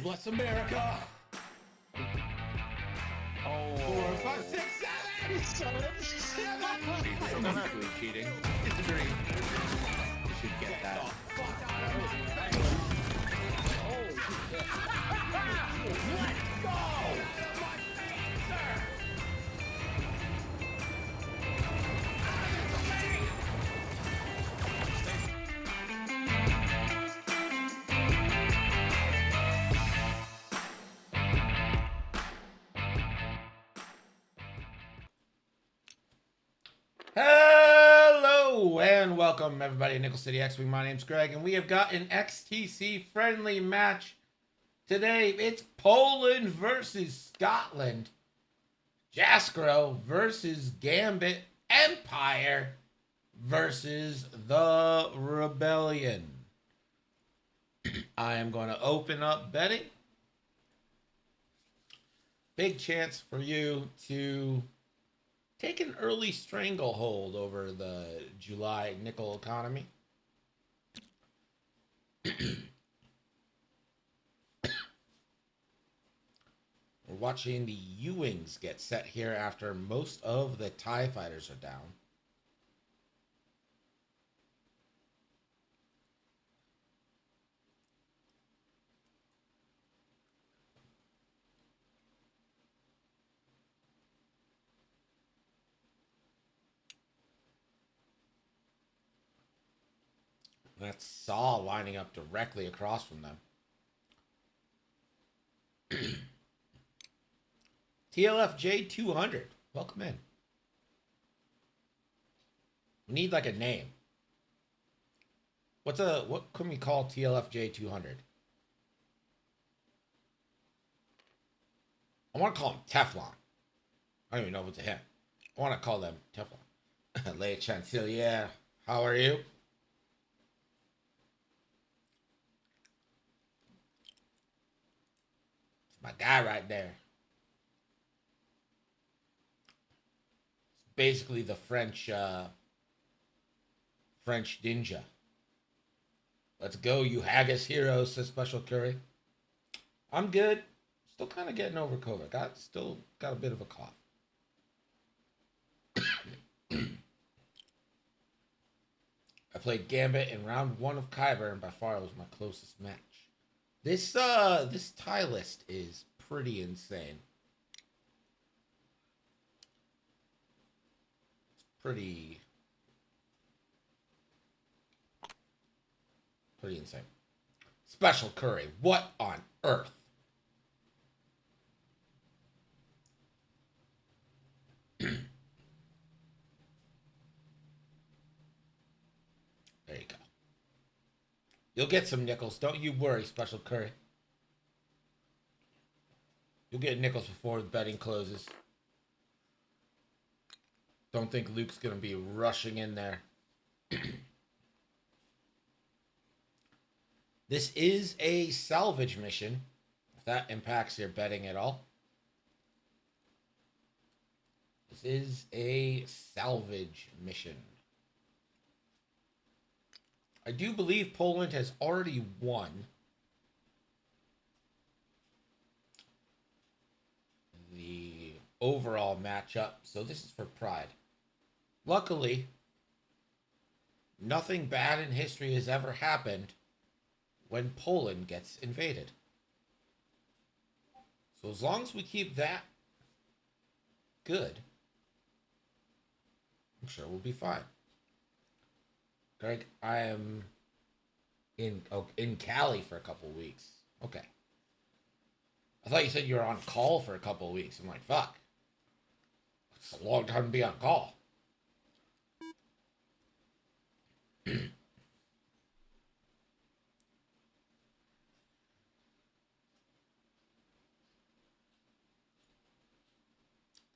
bless America. Oh. 4, 5, 6, 7. Cheating. It's a dream. You should get that. Fuck out of here. Let's go. My feet, sir. Hello and welcome everybody to Nickel City X-Wing. My name's Greg and we have got an XTC friendly match today. It's Poland versus Scotland. Jaskro versus Gambit. Empire versus the Rebellion. I am going to open up betting. Big chance for you to take an early stranglehold over the July nickel economy. We're watching the U-Wings get set here after most of the TIE fighters are down. That's Saw lining up directly across from them. TLFJ 200, welcome in. We need like a name. What can we call TLFJ 200? I want to call him Teflon. I don't even know what's a him. I want to call them Teflon. Leia Chancelier, how are you? My guy right there. It's basically the French ninja. Let's go, you haggis heroes, says Special Curry. I'm good. Still kind of getting over COVID. Still got a bit of a cough. I played Gambit in round 1 of Kyber, and by far it was my closest match. This tie list is pretty insane. It's pretty insane. Special Curry, what on earth? There you go. You'll get some nickels. Don't you worry, Special Curry. You'll get nickels before the betting closes. Don't think Luke's going to be rushing in there. This is a salvage mission, if that impacts your betting at all. This is a salvage mission. I do believe Poland has already won the overall matchup, so this is for pride. Luckily, nothing bad in history has ever happened when Poland gets invaded. So as long as we keep that good, I'm sure we'll be fine. Greg, I am in Cali for a couple weeks. Okay. I thought you said you were on call for a couple weeks. I'm like, fuck. It's a long time to be on call.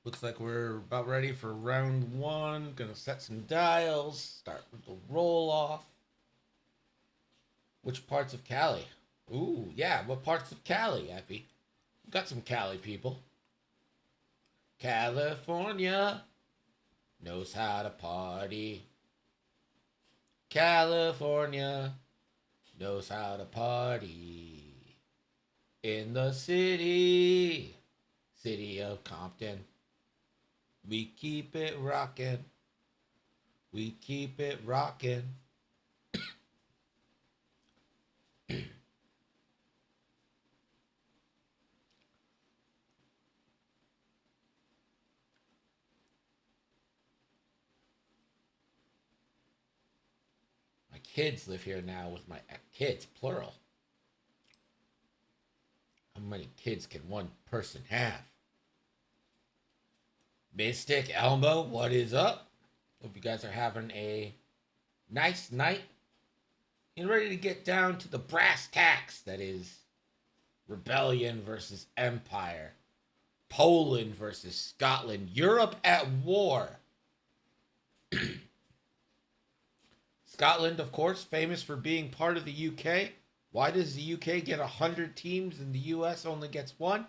Looks like we're about ready for round 1. Gonna set some dials. Start with the roll off. Which parts of Cali? Ooh, yeah. What parts of Cali, Effie? We've got some Cali people. California knows how to party. California knows how to party. In the city, city of Compton, we keep it rockin'. We keep it rockin'. My kids live here now with my kids, plural. How many kids can one person have? Mystic Elmo, what is up? Hope you guys are having a nice night and ready to get down to the brass tacks. That is rebellion versus empire, Poland versus Scotland, Europe at war. Scotland, of course, famous for being part of the UK. Why does the UK get 100 teams and the US only gets one?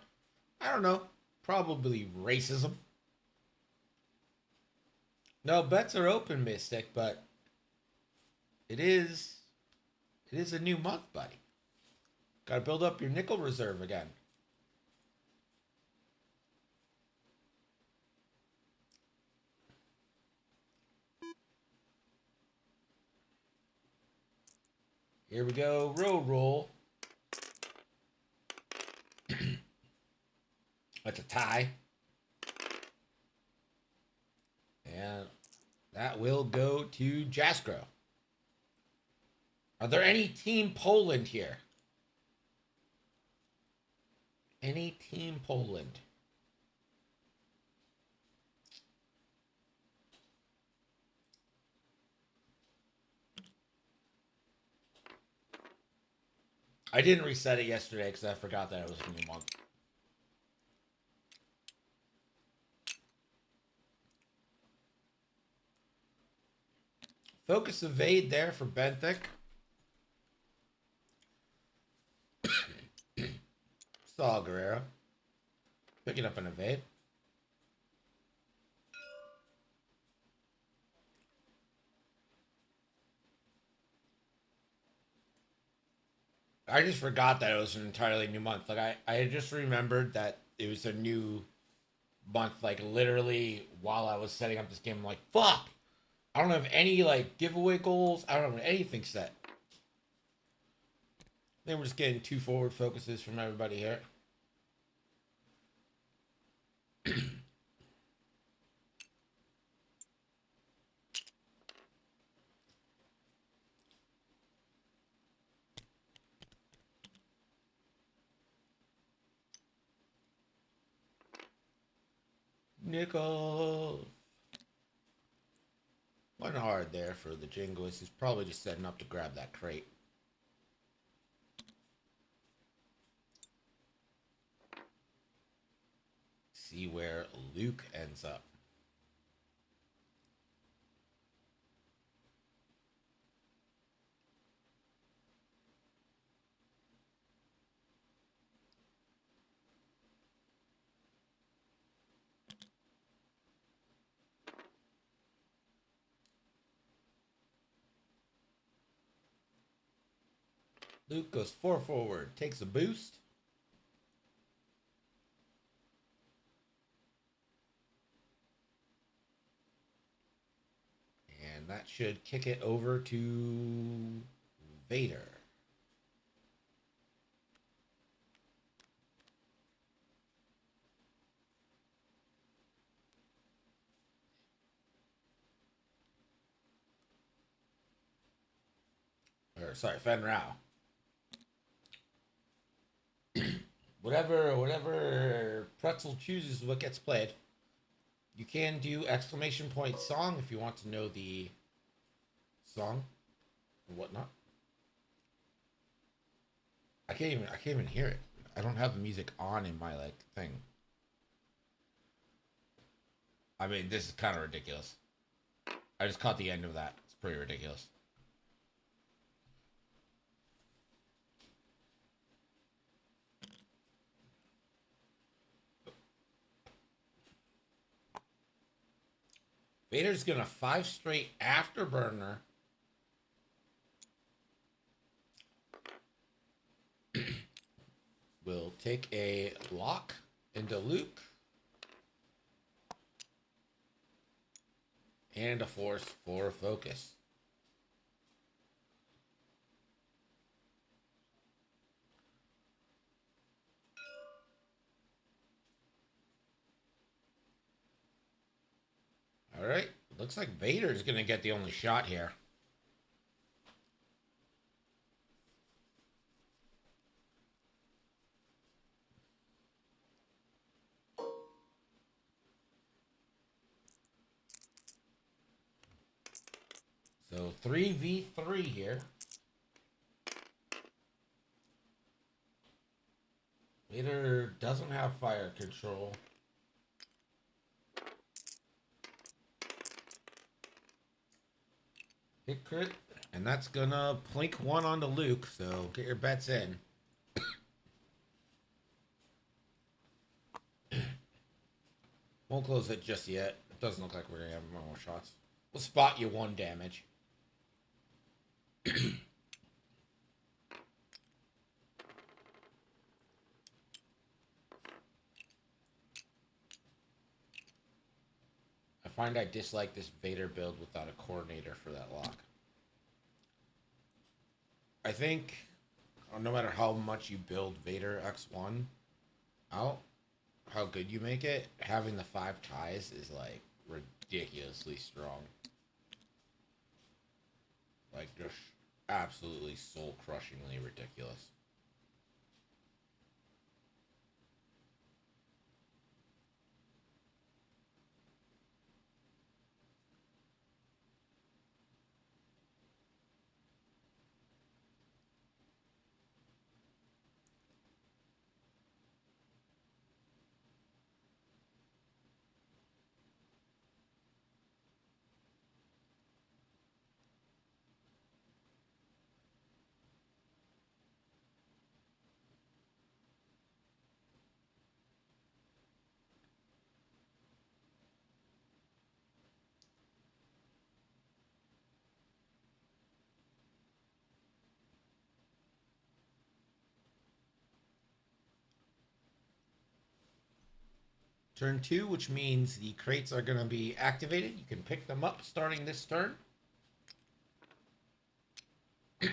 I don't know. Probably racism. No, bets are open, Mystic, but it is a new month, buddy. Gotta build up your nickel reserve again. Here we go, roll. That's a tie. And that will go to Jaskro. Are there any Team Poland here? Any Team Poland? I didn't reset it yesterday because I forgot that it was a new month. Focus evade there for Benthic. Saw Guerrero. Picking up an evade. I just forgot that it was an entirely new month. Like I just remembered that it was a new month. Like literally while I was setting up this game, I'm like, fuck! I don't have any like giveaway goals. I don't have anything set. Then we're just getting 2 forward focuses from everybody here. Nickel. Went hard there for the Jingoist. He's probably just setting up to grab that crate. See where Luke ends up. Luke goes 4 forward, takes a boost. And that should kick it over to Vader. Or sorry, Fen Rao. whatever Pretzel chooses what gets played. You can do exclamation point song if you want to know the song and whatnot. I can't even hear it. I don't have the music on in my like thing. I mean, this is kind of ridiculous. I just caught the end of that. It's pretty ridiculous. Vader's gonna 5 straight afterburner. We'll take a lock into Luke. And a force for focus. Alright, looks like Vader's gonna get the only shot here. So 3v3 here. Vader doesn't have fire control. Hit crit. And that's gonna plink one onto Luke, so get your bets in. Won't close it just yet. It doesn't look like we're gonna have more shots. We'll spot you 1 damage. I find I dislike this Vader build without a coordinator for that lock. I think no matter how much you build Vader X1 out, how good you make it, having the 5 ties is like ridiculously strong. Like just absolutely soul crushingly ridiculous. Turn 2, which means the crates are going to be activated. You can pick them up starting this turn. The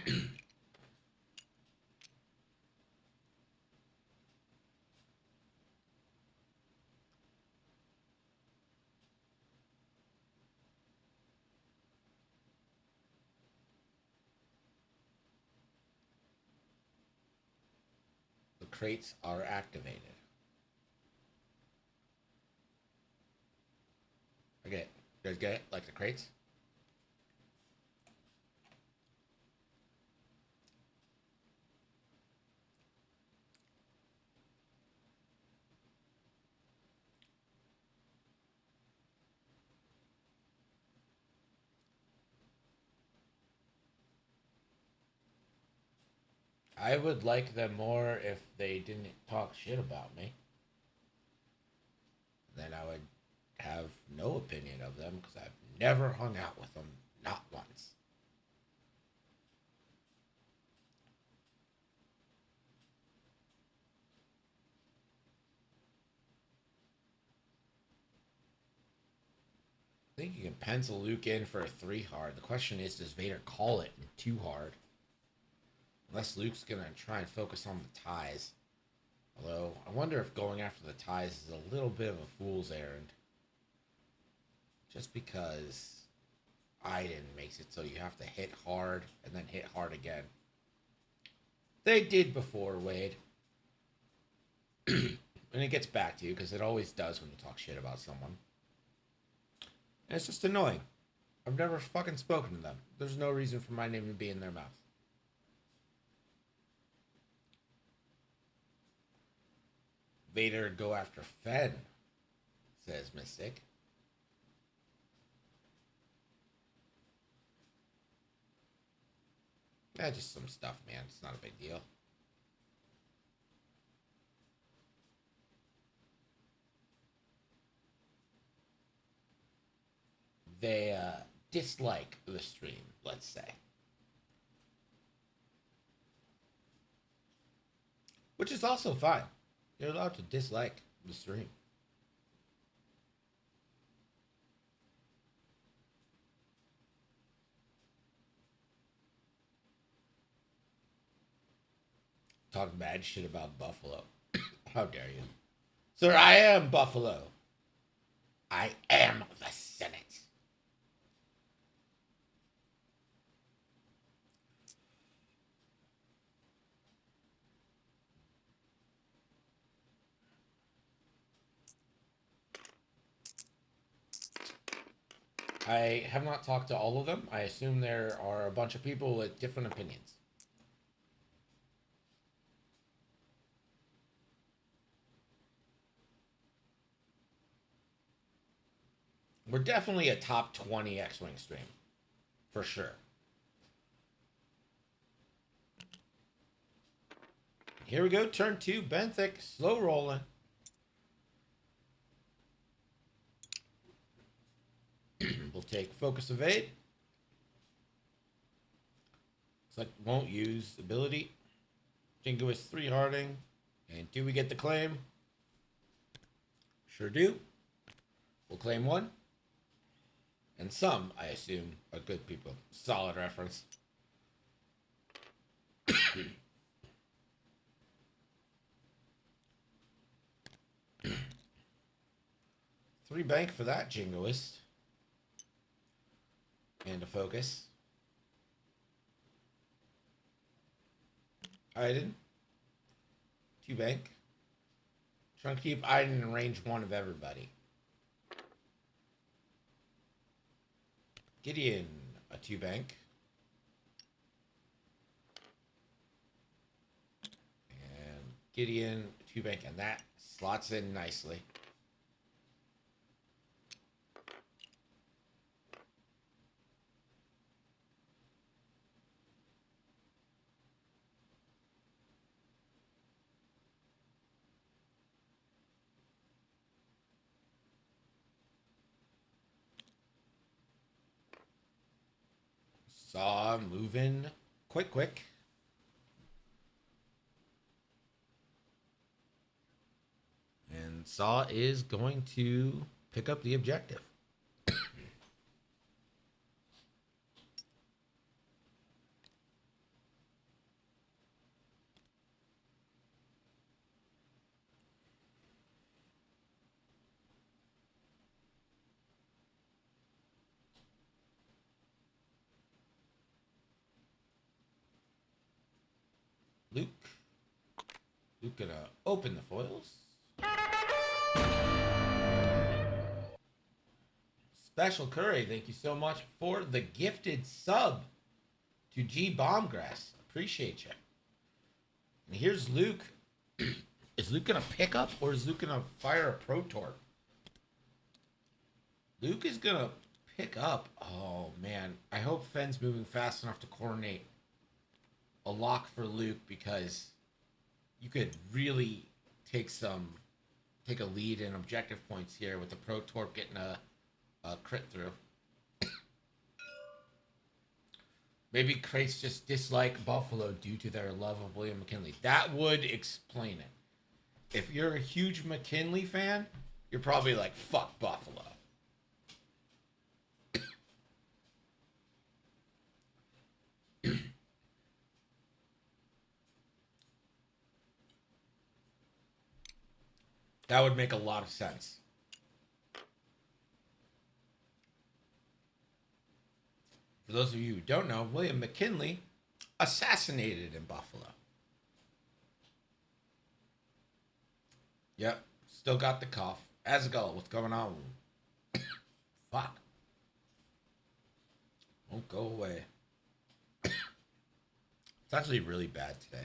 crates are activated. Okay, you guys get it? Like the crates? I would like them more if they didn't talk shit about me. Then I would have no opinion of them because I've never hung out with them, not once. I think you can pencil Luke in for a 3 hard. The question is, does Vader call it in 2 hard? Unless Luke's going to try and focus on the ties. Although, I wonder if going after the ties is a little bit of a fool's errand. Just because Iden makes it so you have to hit hard and then hit hard again. They did before, Wade. And it gets back to you, because it always does when you talk shit about someone. And it's just annoying. I've never fucking spoken to them. There's no reason for my name to be in their mouth. Vader go after Fenn, says Mystic. Yeah, just some stuff, man. It's not a big deal. They dislike the stream, let's say. which is also fine. You're allowed to dislike the stream. Talk bad shit about Buffalo. How dare you? Sir, I am Buffalo. I am the Senate. I have not talked to all of them. I assume there are a bunch of people with different opinions. We're definitely a top 20 X-Wing stream. For sure. Here we go, turn 2, Benthic, slow rolling. We'll take Focus Evade. Looks like won't use ability. Jingoist 3 Harding. And do we get the claim? Sure do. We'll claim 1. And some, I assume, are good people. Solid reference. 3 bank for that Jingoist. And a focus. Iden. 2 bank. Trying to keep Iden in range 1 of everybody. Gideon, a 2 bank. And Gideon, 2 bank, and that slots in nicely. Saw moving quick. And Saw is going to pick up the objective. Luke gonna open the foils. Special Curry, thank you so much for the gifted sub to G Bombgrass. Appreciate you. And here's Luke. Is Luke gonna pick up or is Luke gonna fire a Pro Torp? Luke is gonna pick up. Oh man, I hope Fenn's moving fast enough to coordinate a lock for Luke, because you could really take a lead in objective points here with the Pro Torp getting a crit through. Maybe crates just dislike Buffalo due to their love of William McKinley. That would explain it. If you're a huge McKinley fan, you're probably like, fuck Buffalo. That would make a lot of sense. For those of you who don't know, William McKinley assassinated in Buffalo. Yep, still got the cough. Asgul, what's going on? Fuck. Won't go away. It's actually really bad today.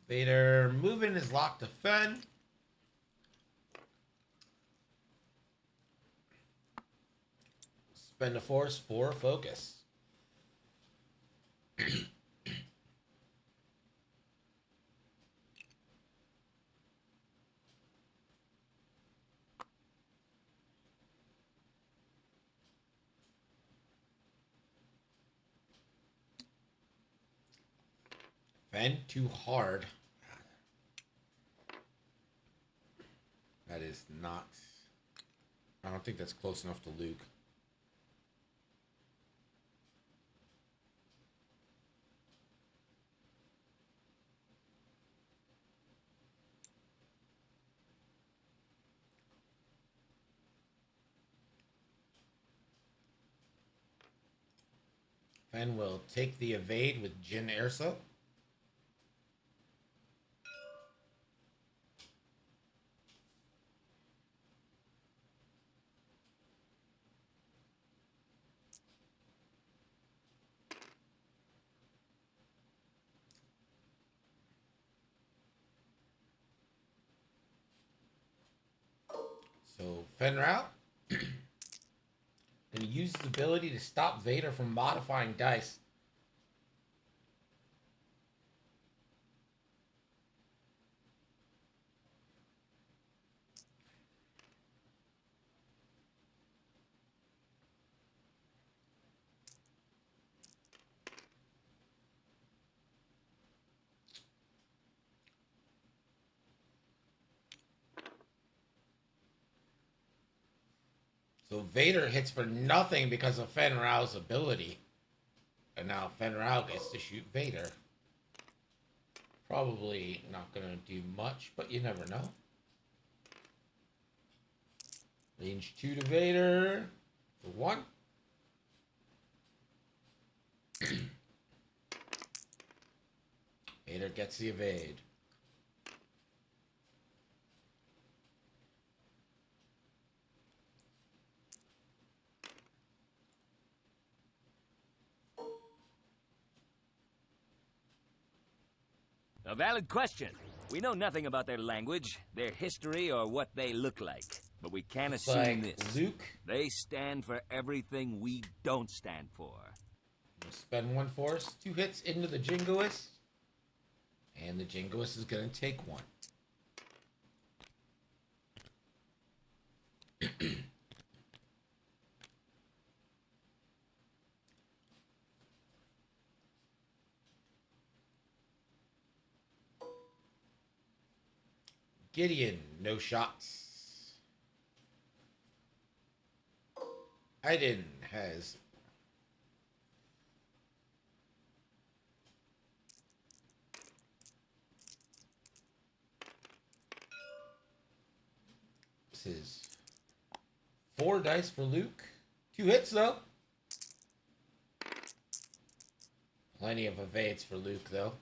Vader moving is locked to Fenn. Spend a force for focus. Fen too hard. That is not... I don't think that's close enough to Luke. Fen will take the evade with Jin Erso. So Fenrau gonna use his ability to stop Vader from modifying dice. So Vader hits for nothing because of Fenrau's ability. And now Fenrau gets to shoot Vader. Probably not going to do much, but you never know. Range 2 to Vader for 1. Vader gets the evade. A valid question. We know nothing about their language, their history, or what they look like. But we can assume Like this. Luke. They stand for everything we don't stand for. We'll spend 1 force. 2 hits into the Jingoist. And the Jingoist is going to take 1. Gideon, no shots. Aiden has... This is 4 dice for Luke. 2 hits, though. Plenty of evades for Luke, though.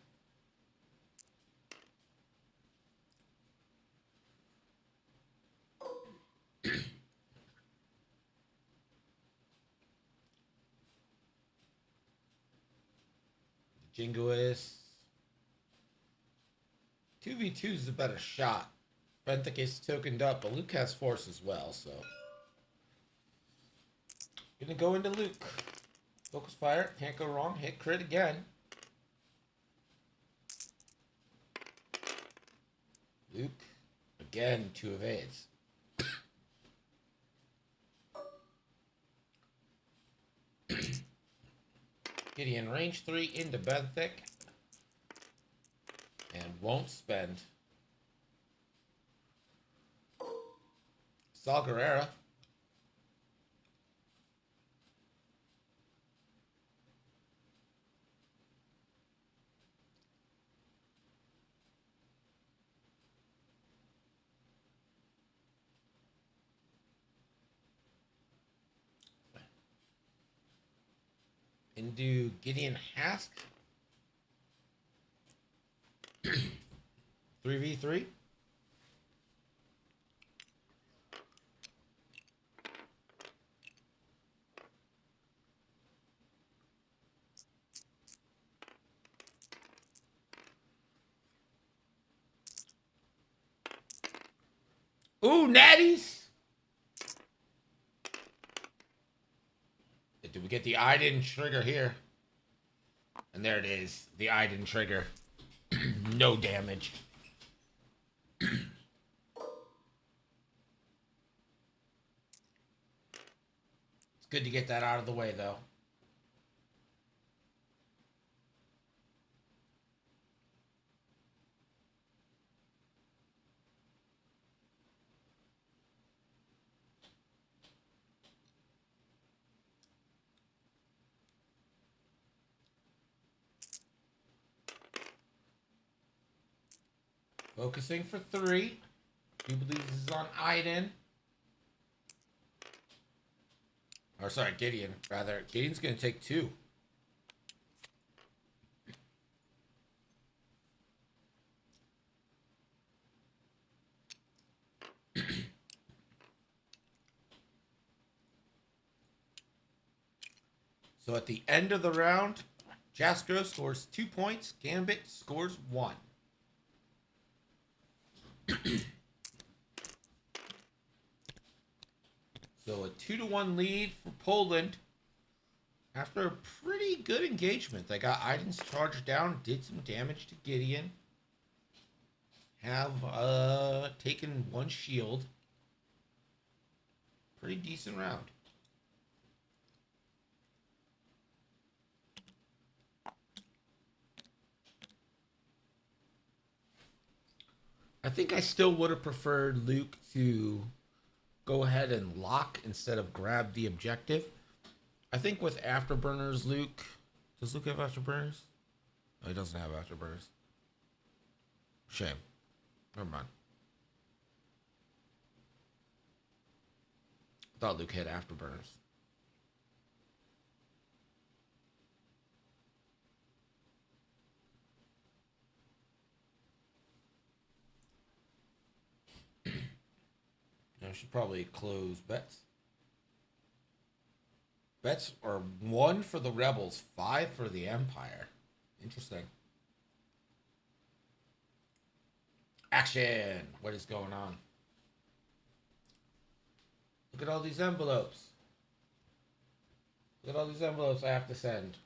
Jingoist. 2v2 is a better shot. Benthic is tokened up, but Luke has force as well, so. Gonna go into Luke. Focus fire, can't go wrong. Hit crit again. Luke, again, 2 evades. Gideon, range 3 into Benthic. And won't spend. Saw Gerrera. Into Gideon Hask. 3v3. Ooh, natties! Did we get the Iden trigger here? And there it is. The Iden trigger. No damage. It's good to get that out of the way, though. Focusing for 3. Do believe this is on Iden. Or sorry, Gideon, rather. Gideon's going to take 2. So at the end of the round, Jaskro scores 2 points. Gambit scores 1. So a 2-1 lead for Poland. After a pretty good engagement, they got Iden's charge down, did some damage to Gideon. Have taken 1 shield. Pretty decent round. I think I still would have preferred Luke to go ahead and lock instead of grab the objective. I think with afterburners, Luke... Does Luke have afterburners? No, he doesn't have afterburners. Shame. Never mind. I thought Luke had afterburners. I should probably close bets. Bets are 1 for the Rebels, 5 for the Empire. Interesting. Action! What is going on? Look at all these envelopes. Look at all these envelopes I have to send.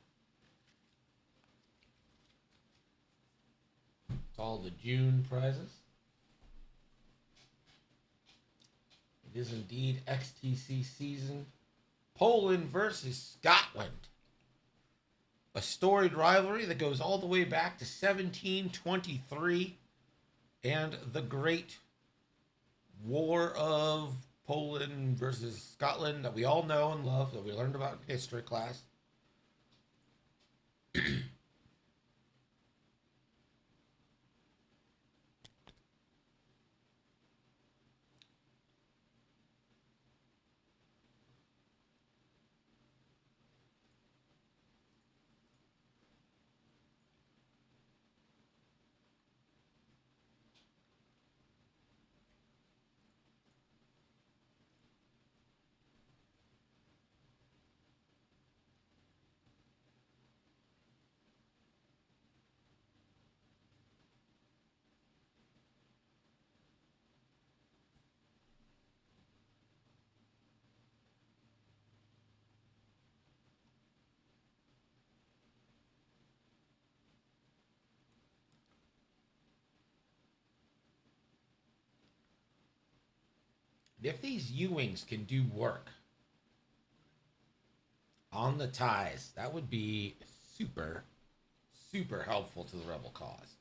It's all the June prizes. It is indeed XTC season. Poland versus Scotland. A storied rivalry that goes all the way back to 1723 and the great war of Poland versus Scotland that we all know and love, that we learned about in history class. If these U-Wings can do work on the ties, that would be super, super helpful to the Rebel cause.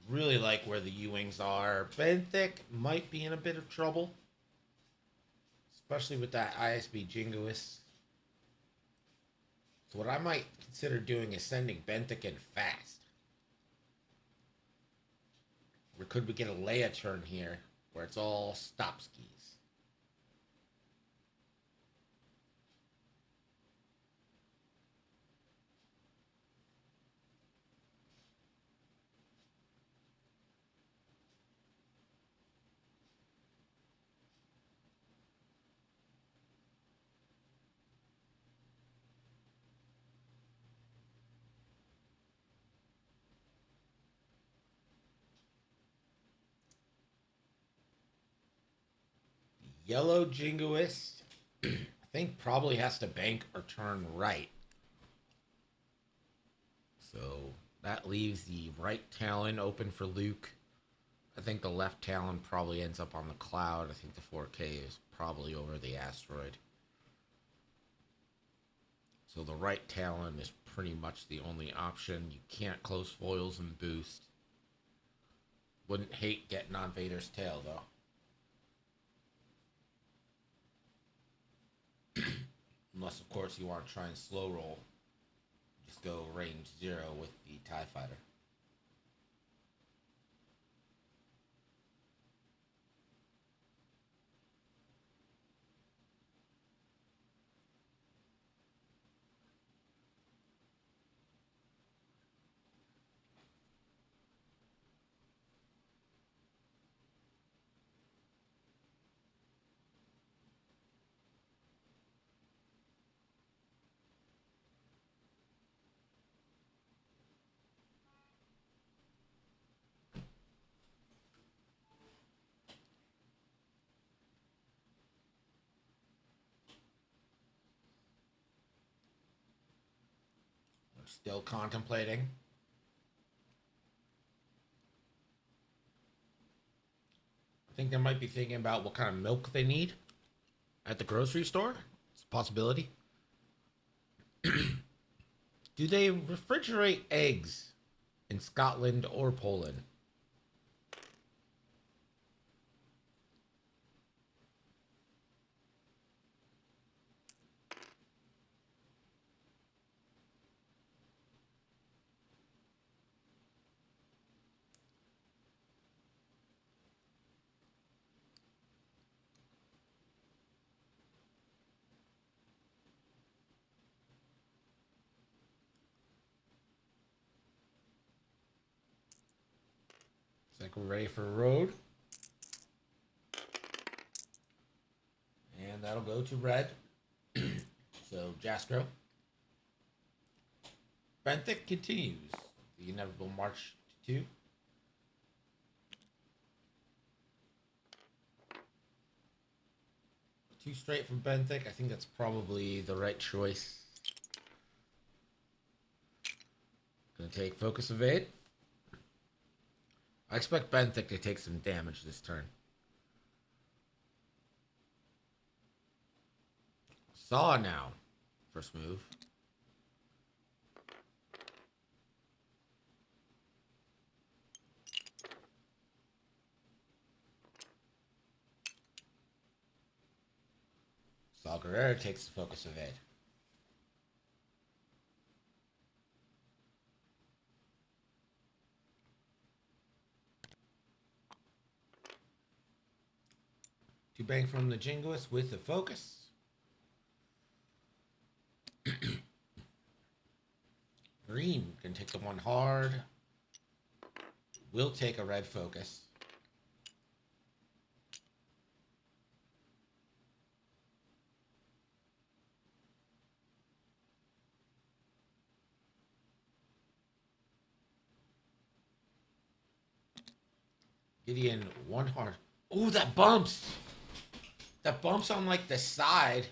Really like where the U-Wings are. Benthic might be in a bit of trouble, especially with that ISB Jingoist. So what I might consider doing is sending Benthic in fast. Or could we get a Leia turn here where it's all stop skis? Yellow Jingoist, I think probably has to bank or turn right. So that leaves the right talon open for Luke. I think the left talon probably ends up on the cloud. I think the 4K is probably over the asteroid. So the right talon is pretty much the only option. You can't close foils and boost. Wouldn't hate getting on Vader's tail, though. Unless, of course, you want to try and slow roll. Just go range 0 with the TIE Fighter. We're still contemplating. I think they might be thinking about what kind of milk they need at the grocery store. It's a possibility. Do they refrigerate eggs in Scotland or Poland? Looks like we're ready for a road. And that'll go to red. So Jaskro. Benthic continues the inevitable march to 2. Too straight for Benthic. I think that's probably the right choice. Gonna take Focus Evade. I expect Benthic to take some damage this turn. Saw now. First move. Saw Gerrera takes the Focus Evade. To bank from the Jingoist with the Focus. Green can take the one hard. Will take a red Focus. Gideon one hard. Oh, that bumps. That bumps on like the side.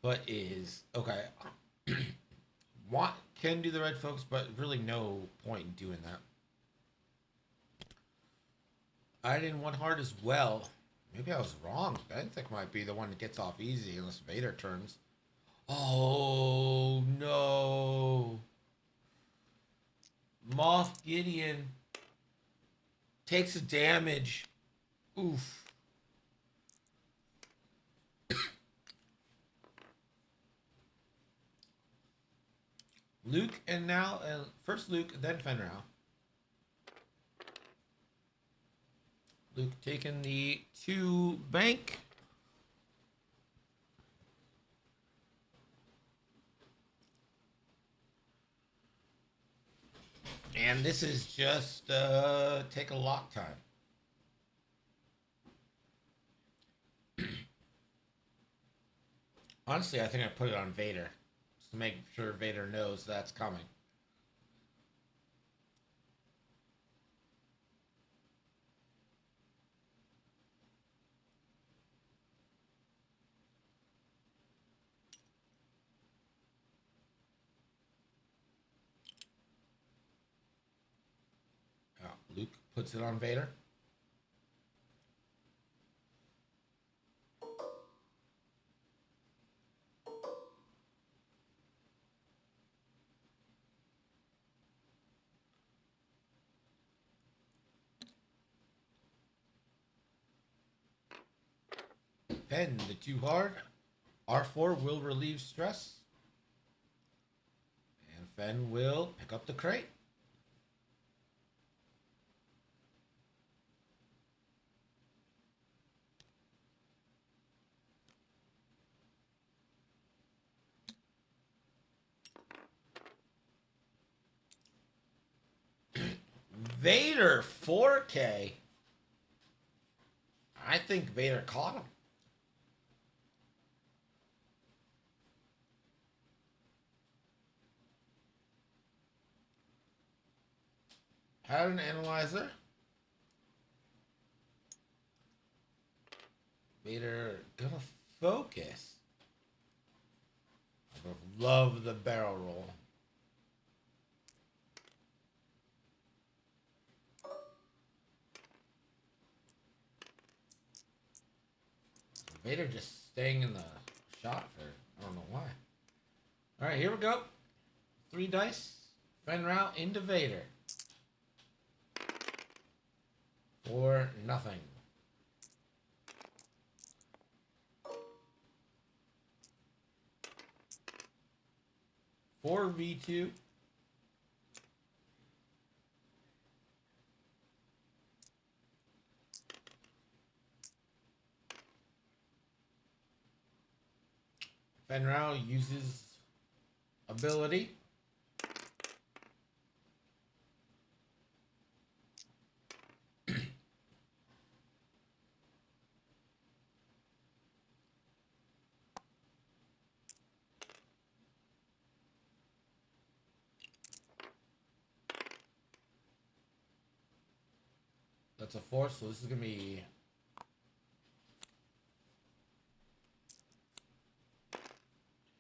But is okay. Can do the red Focus, but really no point in doing that. I did one hard as well. Maybe I was wrong. Benthic might be the one that gets off easy unless Vader turns. Oh no. Moff Gideon takes a damage. Oof. Luke and now, first Luke, then Fenrir. Luke taking the 2 bank. And this is just take a lock time. Honestly, I think I put it on Vader. Just to make sure Vader knows that's coming. Luke puts it on Vader. Pen the too hard. R4 will relieve stress. And Fen will pick up the crate. Vader 4K. I think Vader caught him. Pattern analyzer. Vader gonna focus. I love the barrel roll. Vader just staying in the shot for I don't know why. All right, here we go. 3 dice. Fenrau into Vader. For nothing. Four V2. Fenrau uses ability. That's a 4, so this is going to be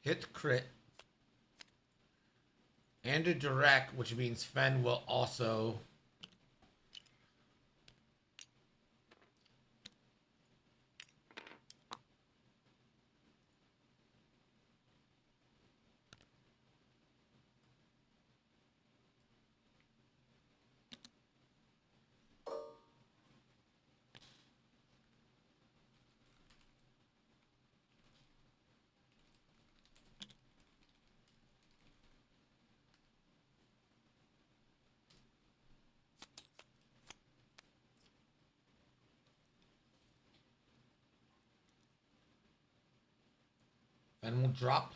hit crit and a direct, which means Fen will also Fen will drop.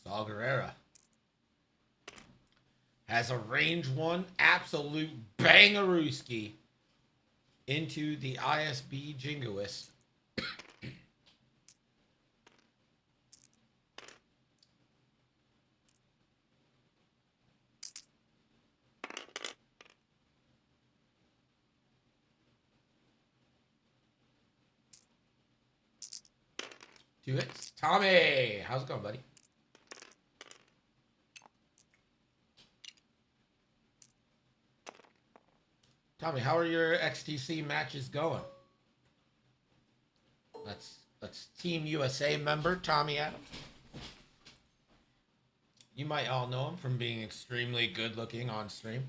Saw Gerrera has a range 1 absolute bangarooski into the ISB Jingoist. Two hits. Tommy, how's it going, buddy? Tommy, how are your XTC matches going? That's Team USA member Tommy Adams. You might all know him from being extremely good looking on stream.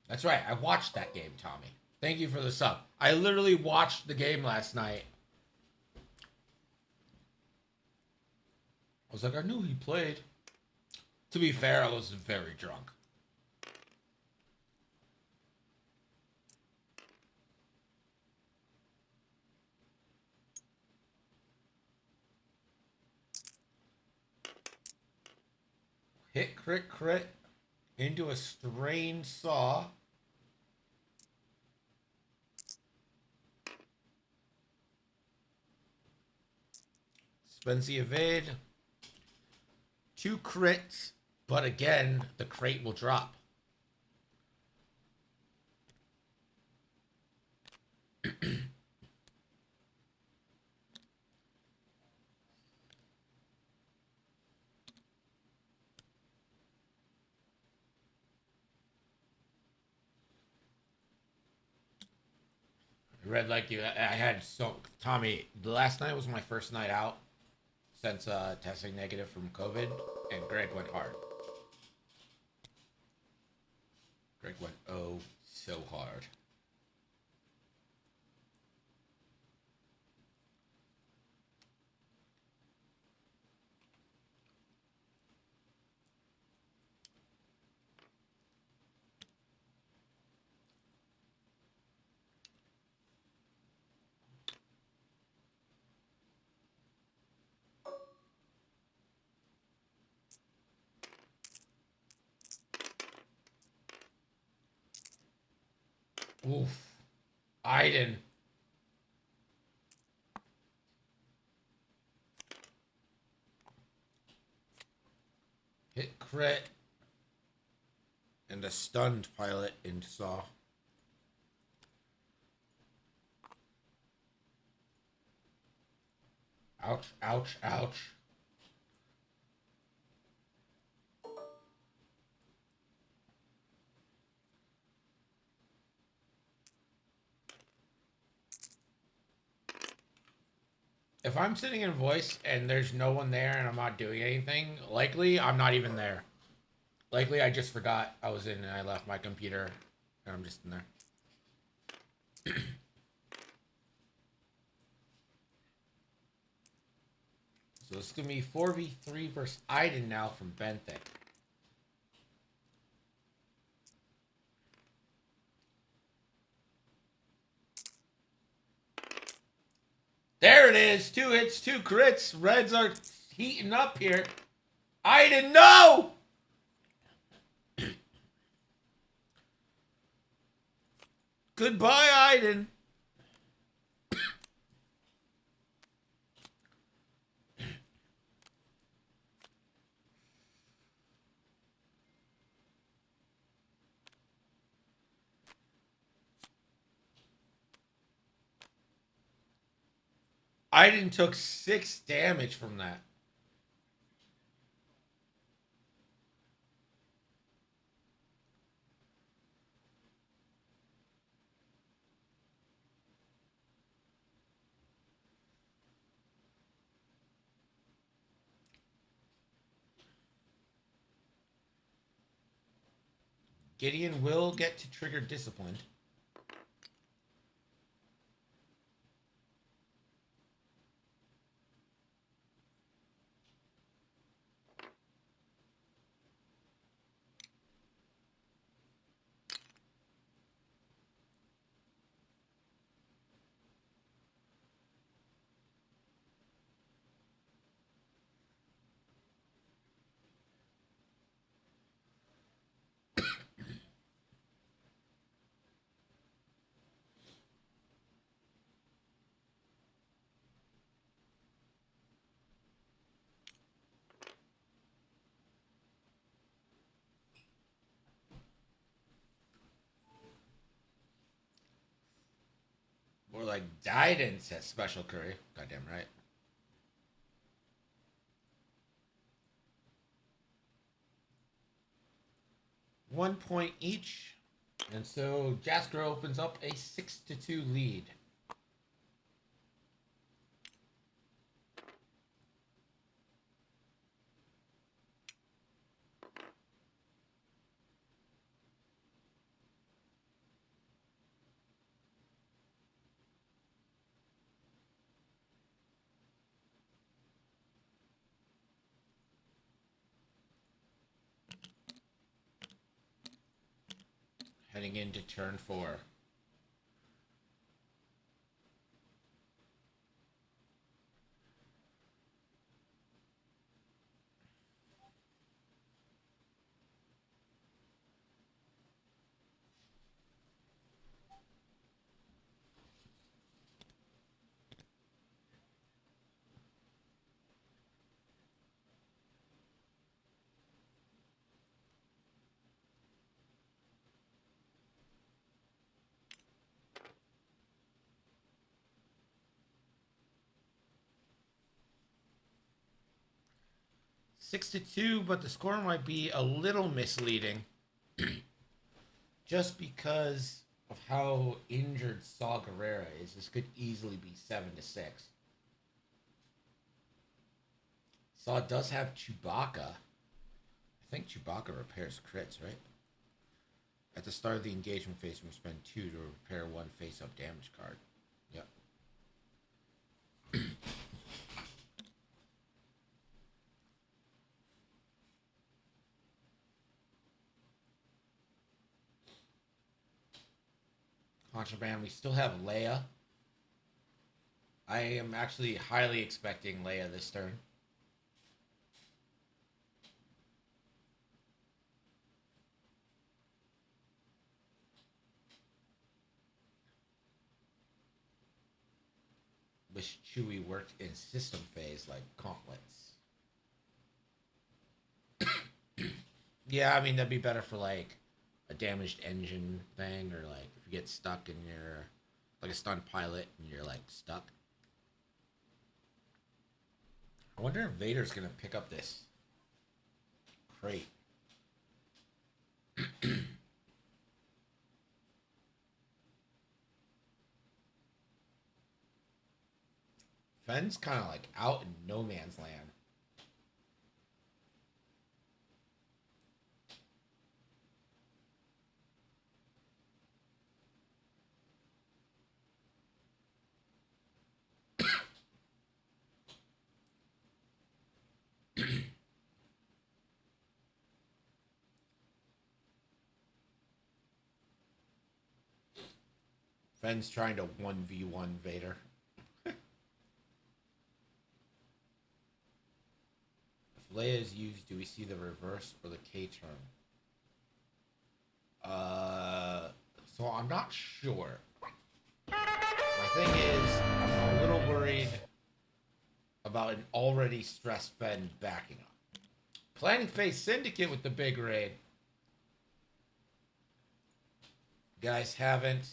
That's right. I watched that game, Tommy. Thank you for the sub. I literally watched the game last night was like, I knew he played. To be fair, I was very drunk. Hit, crit, crit into a strained saw. Spends the evade. 2 crits, but again, the crate will drop. Red like you, I had so Tommy. The last night was my first night out since testing negative from COVID, and Greg went hard. Greg went oh so hard. Oof. Iden. Hit crit. And a stunned pilot into Saw. Ouch, ouch, ouch. If I'm sitting in voice and there's no one there and I'm not doing anything, likely I'm not even there. Likely I just forgot I was in and I left my computer and I'm just in there. So it's going to be 4v3 versus Iden now from Benthic. There it is. 2 hits, 2 crits. Reds are heating up here. Iden, no! Goodbye, Iden. Iden took 6 damage from that. Gideon will get to trigger Disciplined. More like Diden says Special Curry. Goddamn right. 1 point each. And so Jaskro opens up a 6-2 lead. heading into turn 4. Six to 2, but the score might be a little misleading. Just because of how injured Saw Gerrera is, this could easily be 7 to 6. Saw does have Chewbacca. I think Chewbacca repairs crits, right? At the start of the engagement phase, we spend 2 to repair 1 face-up damage card. Yep. Contraband, we still have Leia. I am actually highly expecting Leia this turn. Wish Chewie worked in system phase like Gauntlets. Yeah, I mean, that'd be better for like a damaged engine thing, or like if you get stuck in your, like a stunned pilot and you're like stuck. I wonder if Vader's gonna pick up this crate. Fenn's kind of like out in no man's land. Fenn's trying to 1v1 Vader. If Leia is used, do we see the reverse or the K turn? So I'm not sure. My thing is, I'm a little worried about an already stressed Fenn backing up. Planning phase Syndicate with the big raid. You guys haven't,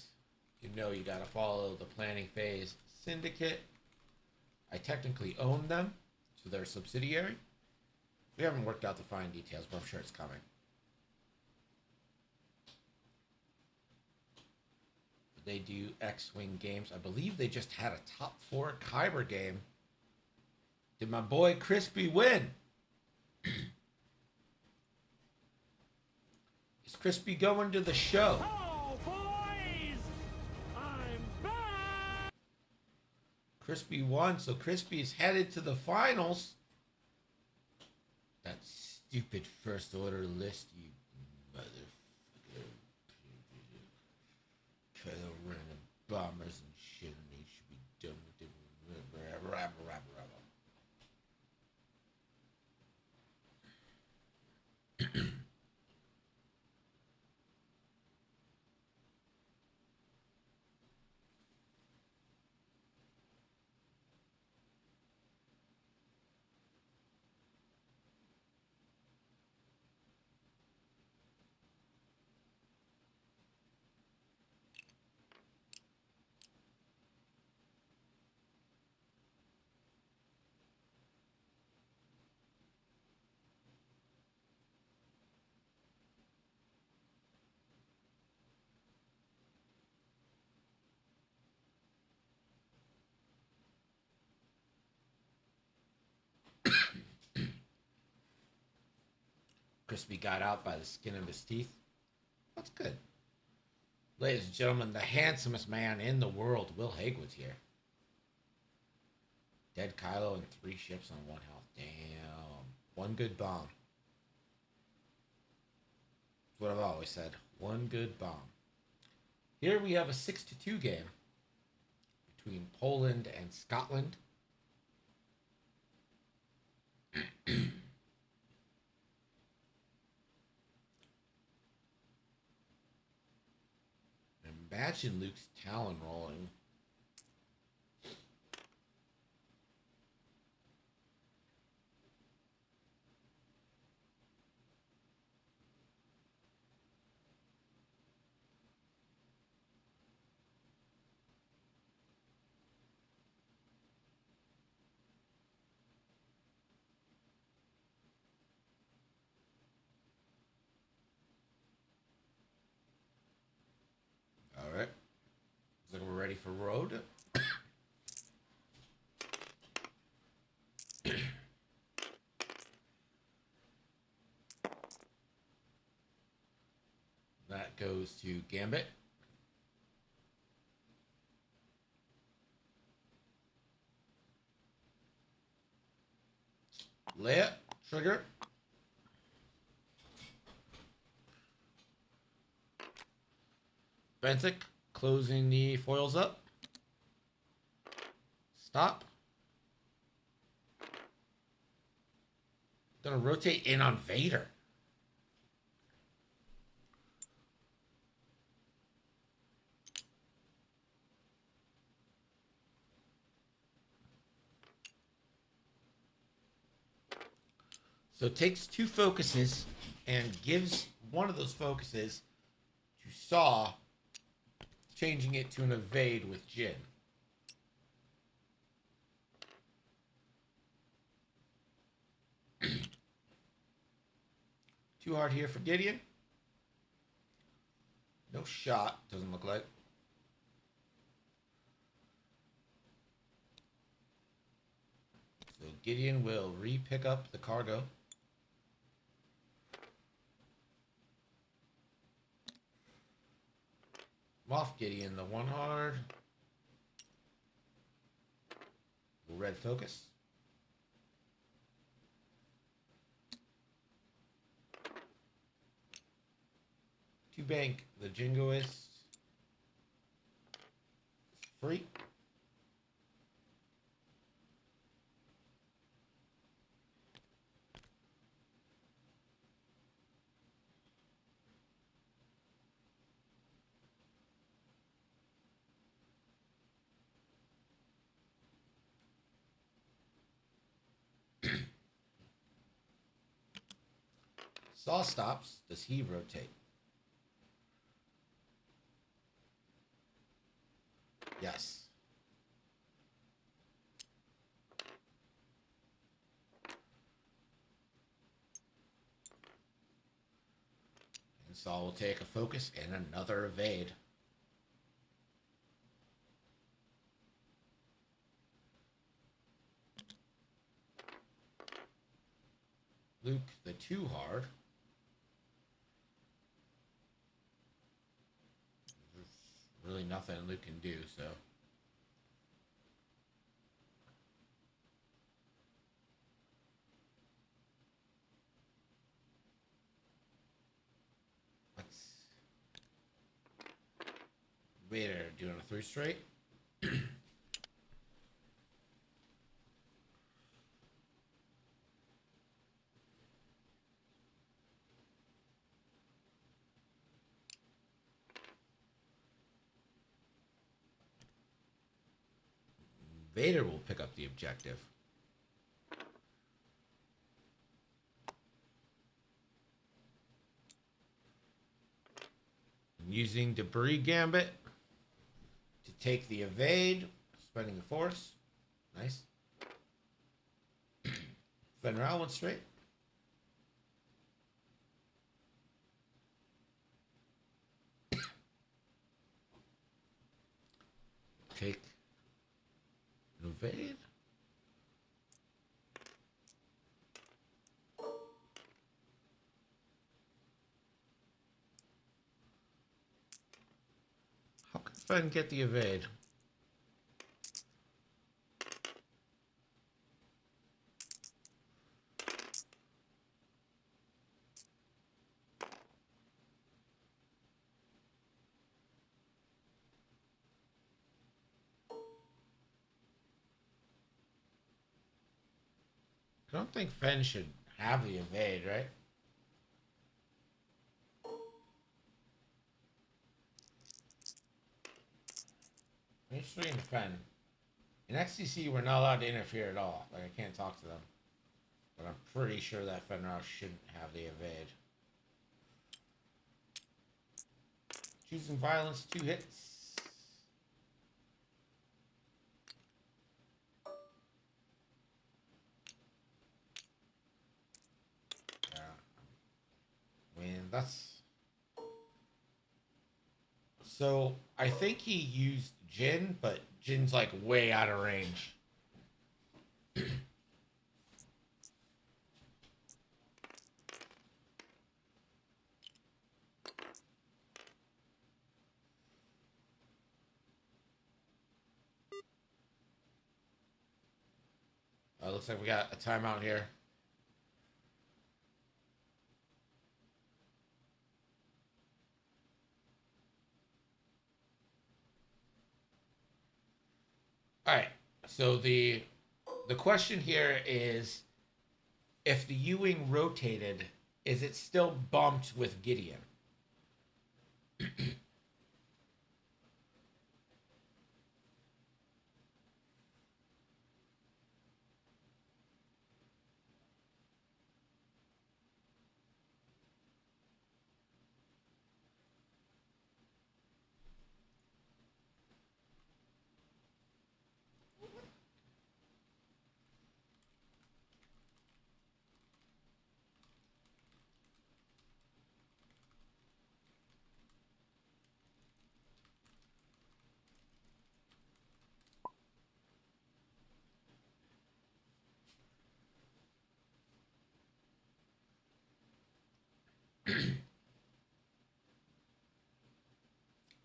you know you gotta follow the planning phase Syndicate. I technically own them, so they're a subsidiary. We haven't worked out the fine details, but I'm sure it's coming. They do X-Wing games. I believe they just had a top 4 Kyber game. Did my boy Crispy win? Is Crispy going to the show? Oh, boys! I'm back! Crispy won, so Crispy's headed to the finals. That stupid first order list, you motherfucker. Kylo Ren and bombers and shit, and they should be done with it. Crispy got out by the skin of his teeth. That's good. Ladies and gentlemen, the handsomest man in the world, Will Haywood's here. Dead Kylo and 3 ships on 1 health. Damn. 1 good bomb. That's what I've always said. 1 good bomb. Here we have a 6-2 game between Poland and Scotland. Imagine Luke's talon rolling. All right. Looks like we're ready for road. That goes to Gambit. Layup, trigger. Benthic closing the foils up. Stop. Gonna rotate in on Vader. So it takes 2 focuses and gives one of those focuses to Saw, changing it to an evade with Jin. Too hard here for Gideon. No shot, doesn't look like. So Gideon will re-pick up the cargo. Moff Gideon, the 1 hard. Red focus. To bank the Jingoist. Free. Saw stops. Does he rotate? Yes. And Saw will take a focus and another evade. Luke, the 2 hard. There's really nothing Luke can do, so. Vader doing a 3 straight. Vader will pick up the objective. Using Debris Gambit to take the evade, spending the force. Nice. Fenral went straight. Take an evade. How can Fen get the evade? I don't think Fen should have the evade, right? Interesting to Fen. In XTC, we're not allowed to interfere at all. Like, I can't talk to them. But I'm pretty sure that Fenrir shouldn't have the evade. Choosing violence, 2 hits. Yeah. I mean, that's... So, I think he used Jin, but Jin's like way out of range. Looks like we got a timeout here. All right. So the question here is, if the U-wing rotated, is it still bumped with Gideon?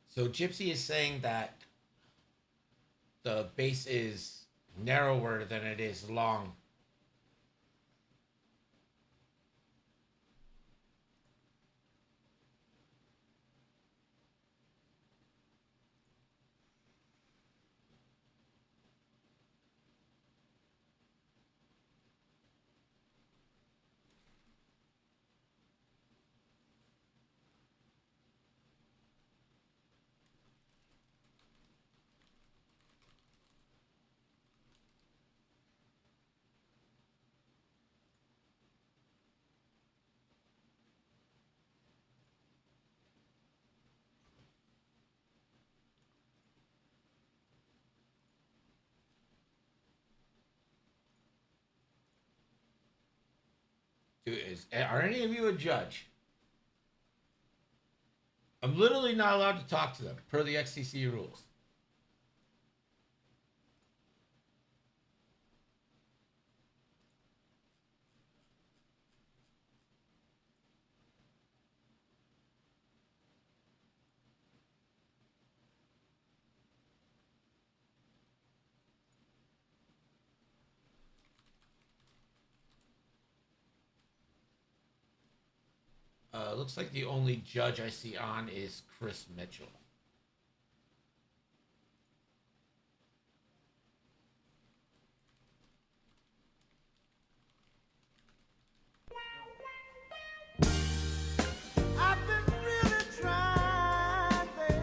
So Gypsy is saying that the base is narrower than it is long. Are any of you a judge? I'm literally not allowed to talk to them per the XTC rules. Looks like the only judge I see on is Chris Mitchell. I've been really trying, baby.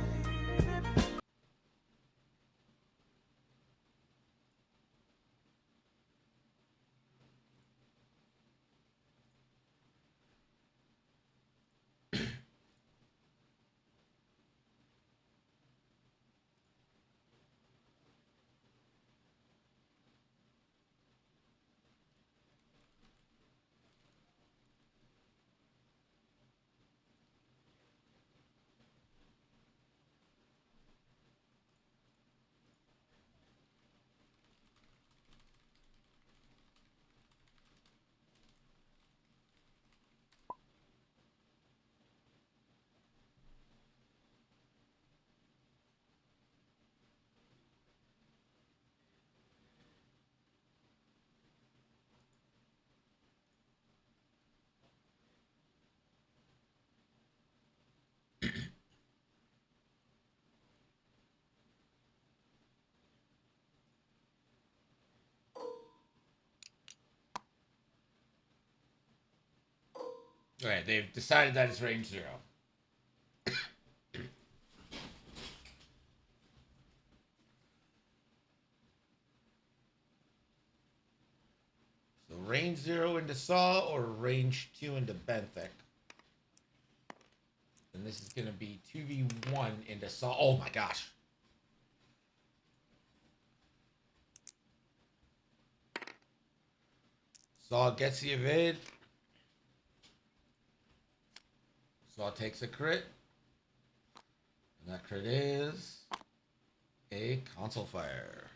Alright, they've decided that it's range 0. So range 0 into Saw or range 2 into Benthic. And this is going to be 2v1 into Saw. Oh my gosh. Saw gets the evade. Saw takes a crit. And that crit is a console fire.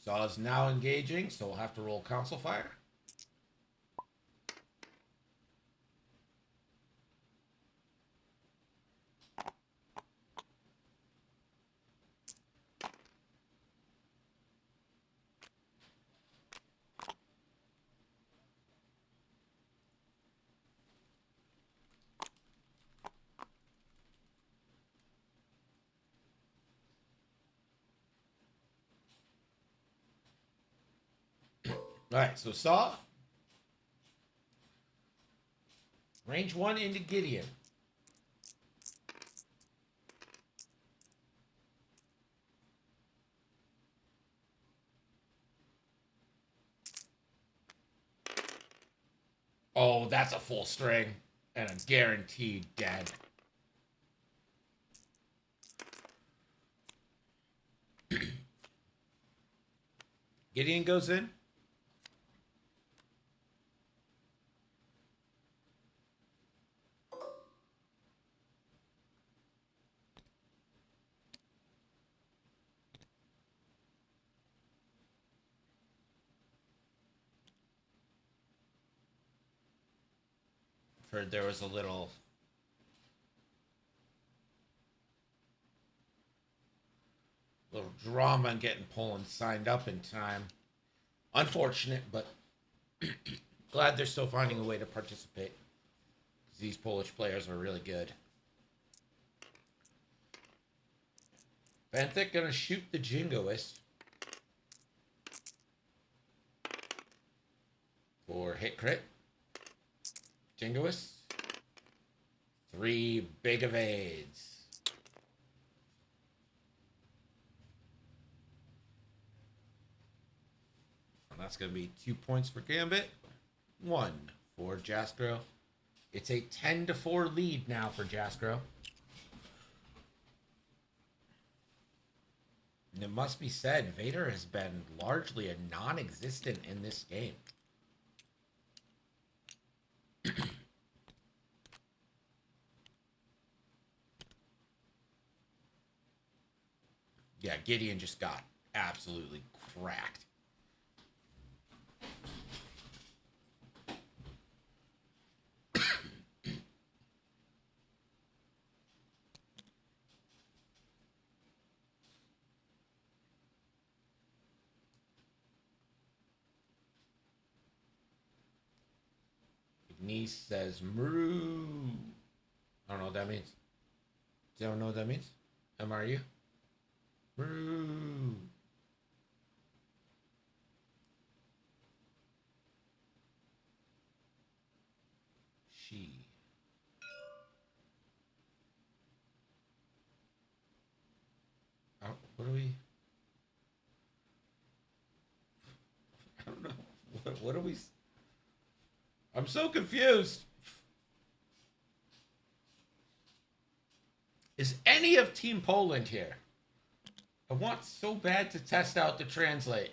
Saw is now engaging, so we'll have to roll console fire. Alright, so Saw. Range 1 into Gideon. Oh, that's a full string. And a guaranteed dead. Gideon goes in. Heard there was a little drama in getting Poland signed up in time. Unfortunate, but glad they're still finding a way to participate. These Polish players are really good. Benthic gonna shoot the Jingoist for hit crit. Jingoist. 3 big evades. And that's going to be 2 points for Gambit. 1 for Jaskro. It's a 10-4 lead now for Jaskro. And it must be said, Vader has been largely a non-existent in this game. Yeah, Gideon just got absolutely cracked. Niece says, Mru. I don't know what that means. Do you know what that means? MRU? Mru. She. Oh, what do we? I don't know. What do we? I'm so confused. Is any of Team Poland here? I want so bad to test out the translate.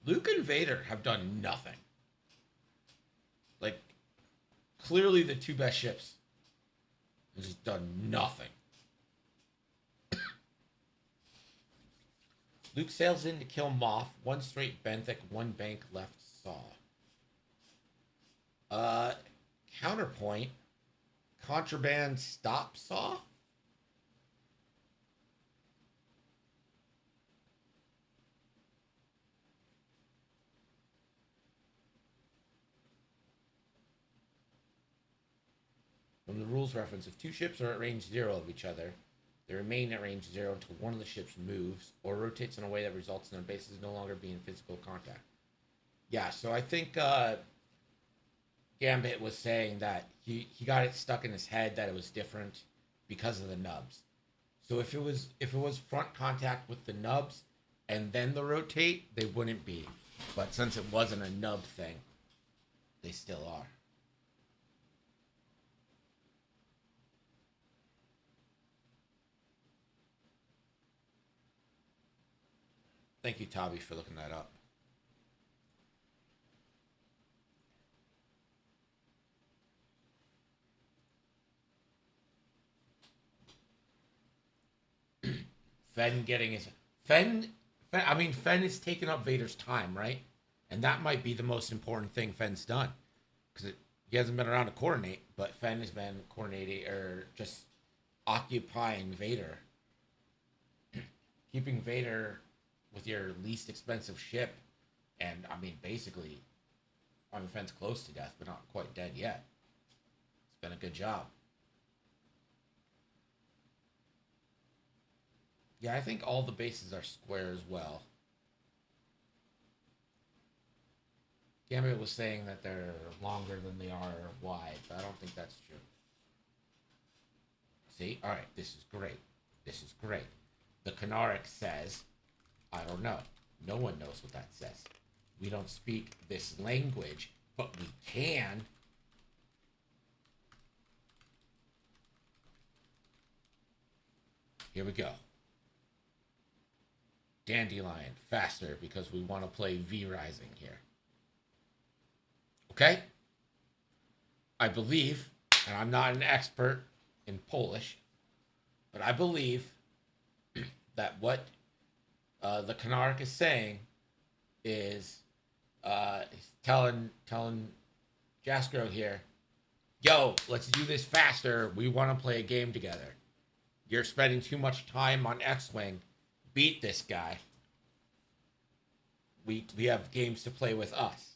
Luke and Vader have done nothing. Like, clearly the 2 best ships have just done nothing. Luke sails in to kill Moff. 1 straight Benthic, 1 bank left Saw. Counterpoint. Contraband stop Saw? From the rules reference, if 2 ships are at range 0 of each other, They remain at range 0 until one of the ships moves or rotates in a way that results in their bases no longer being in physical contact. Yeah, so I think Gambit was saying that he got it stuck in his head that it was different because of the nubs. So if it was front contact with the nubs and then the rotate, they wouldn't be. But since it wasn't a nub thing, they still are. Thank you, Tabby, for looking that up. Fen getting his Fen is taking up Vader's time, right? And that might be the most important thing Fen's done, because he hasn't been around to coordinate, but Fen has been coordinating or just occupying Vader, keeping Vader with your least expensive ship, and basically, Fen's close to death, but not quite dead yet. It's been a good job. Yeah, I think all the bases are square as well. Gambit was saying that they're longer than they are wide, but I don't think that's true. See? Alright, this is great. This is great. The Canaric says, I don't know. No one knows what that says. We don't speak this language, but we can. Here we go. Dandelion, faster, because we want to play V Rising here. Okay? I believe, and I'm not an expert in Polish, but I believe that what the Canaric is saying is he's telling Jaskro here, yo, let's do this faster. We want to play a game together. You're spending too much time on X-Wing. Beat this guy. We have games to play with us.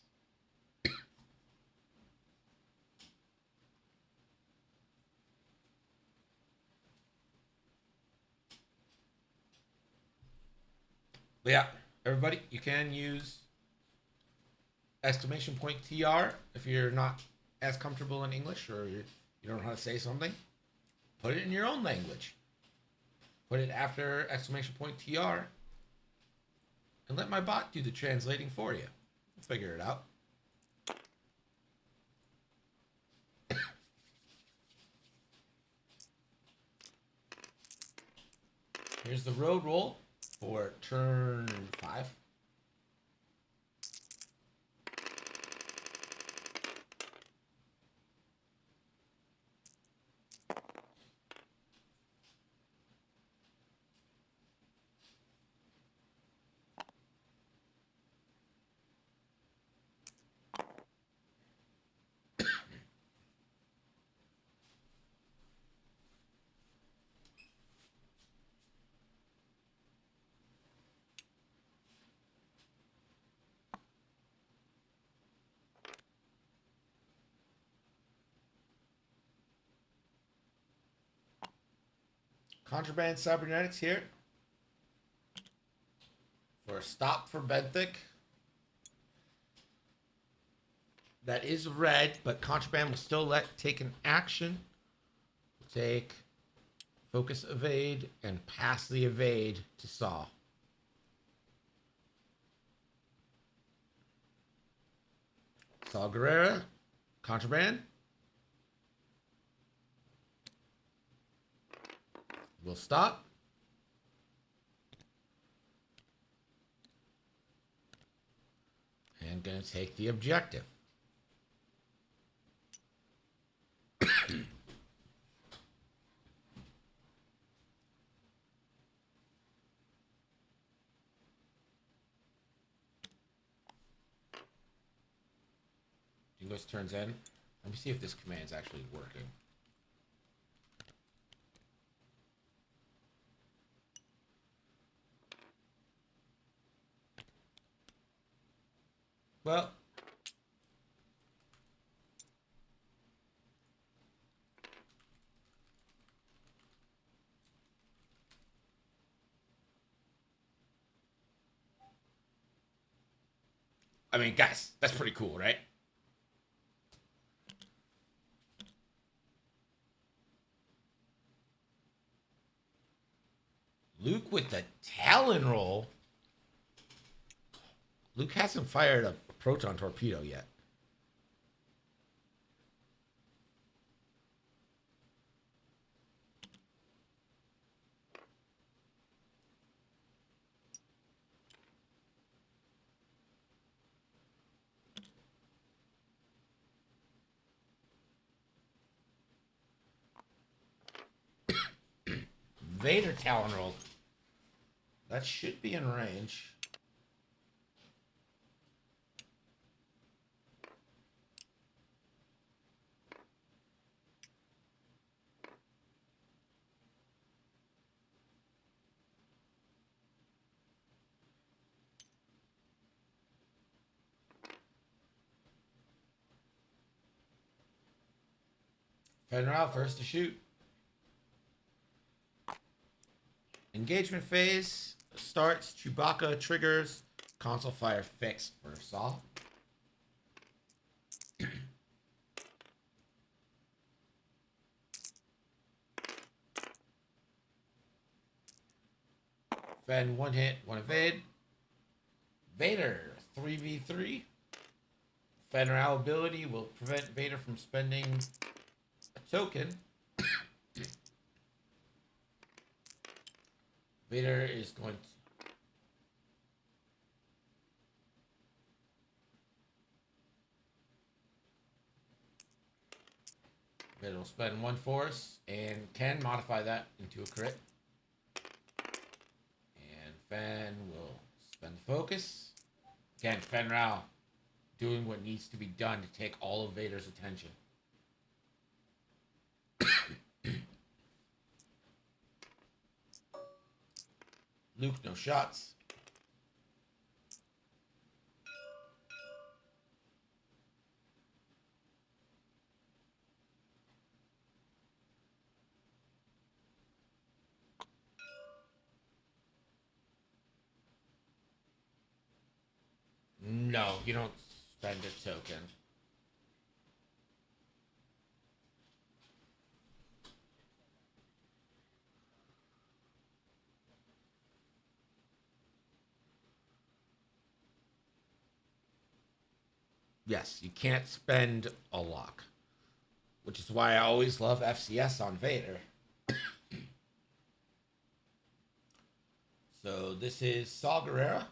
But yeah, everybody, you can use exclamation point TR if you're not as comfortable in English or you don't know how to say something. Put it in your own language. Put it after exclamation point TR and let my bot do the translating for you. We'll figure it out. Here's the road roll for turn 5. Contraband Cybernetics here for a stop for Benthic. That is red, but Contraband will still take an action. We'll take Focus Evade and pass the evade to Saw. Saw Gerrera, Contraband. We'll stop. And gonna take the objective. Dingo's turns in. Let me see if this command's actually working. Well, I mean, guys, that's pretty cool, right? Luke with the Talon roll. Luke hasn't fired a proton torpedo yet. Vader Talon roll. That should be in range. Fenrir first to shoot. Engagement phase starts. Chewbacca triggers. Console fire fixed for Saw. Fen, one hit, one evade. Vader, 3v3. Fenrir ability will prevent Vader from spending a token. Vader is going to... Vader will spend one force and can modify that into a crit. And Fen will spend focus. Again, Fenrir doing what needs to be done to take all of Vader's attention. Luke, no shots. No, you don't spend a token. Yes, you can't spend a lock. Which is why I always love FCS on Vader. So this is Saw Gerrera.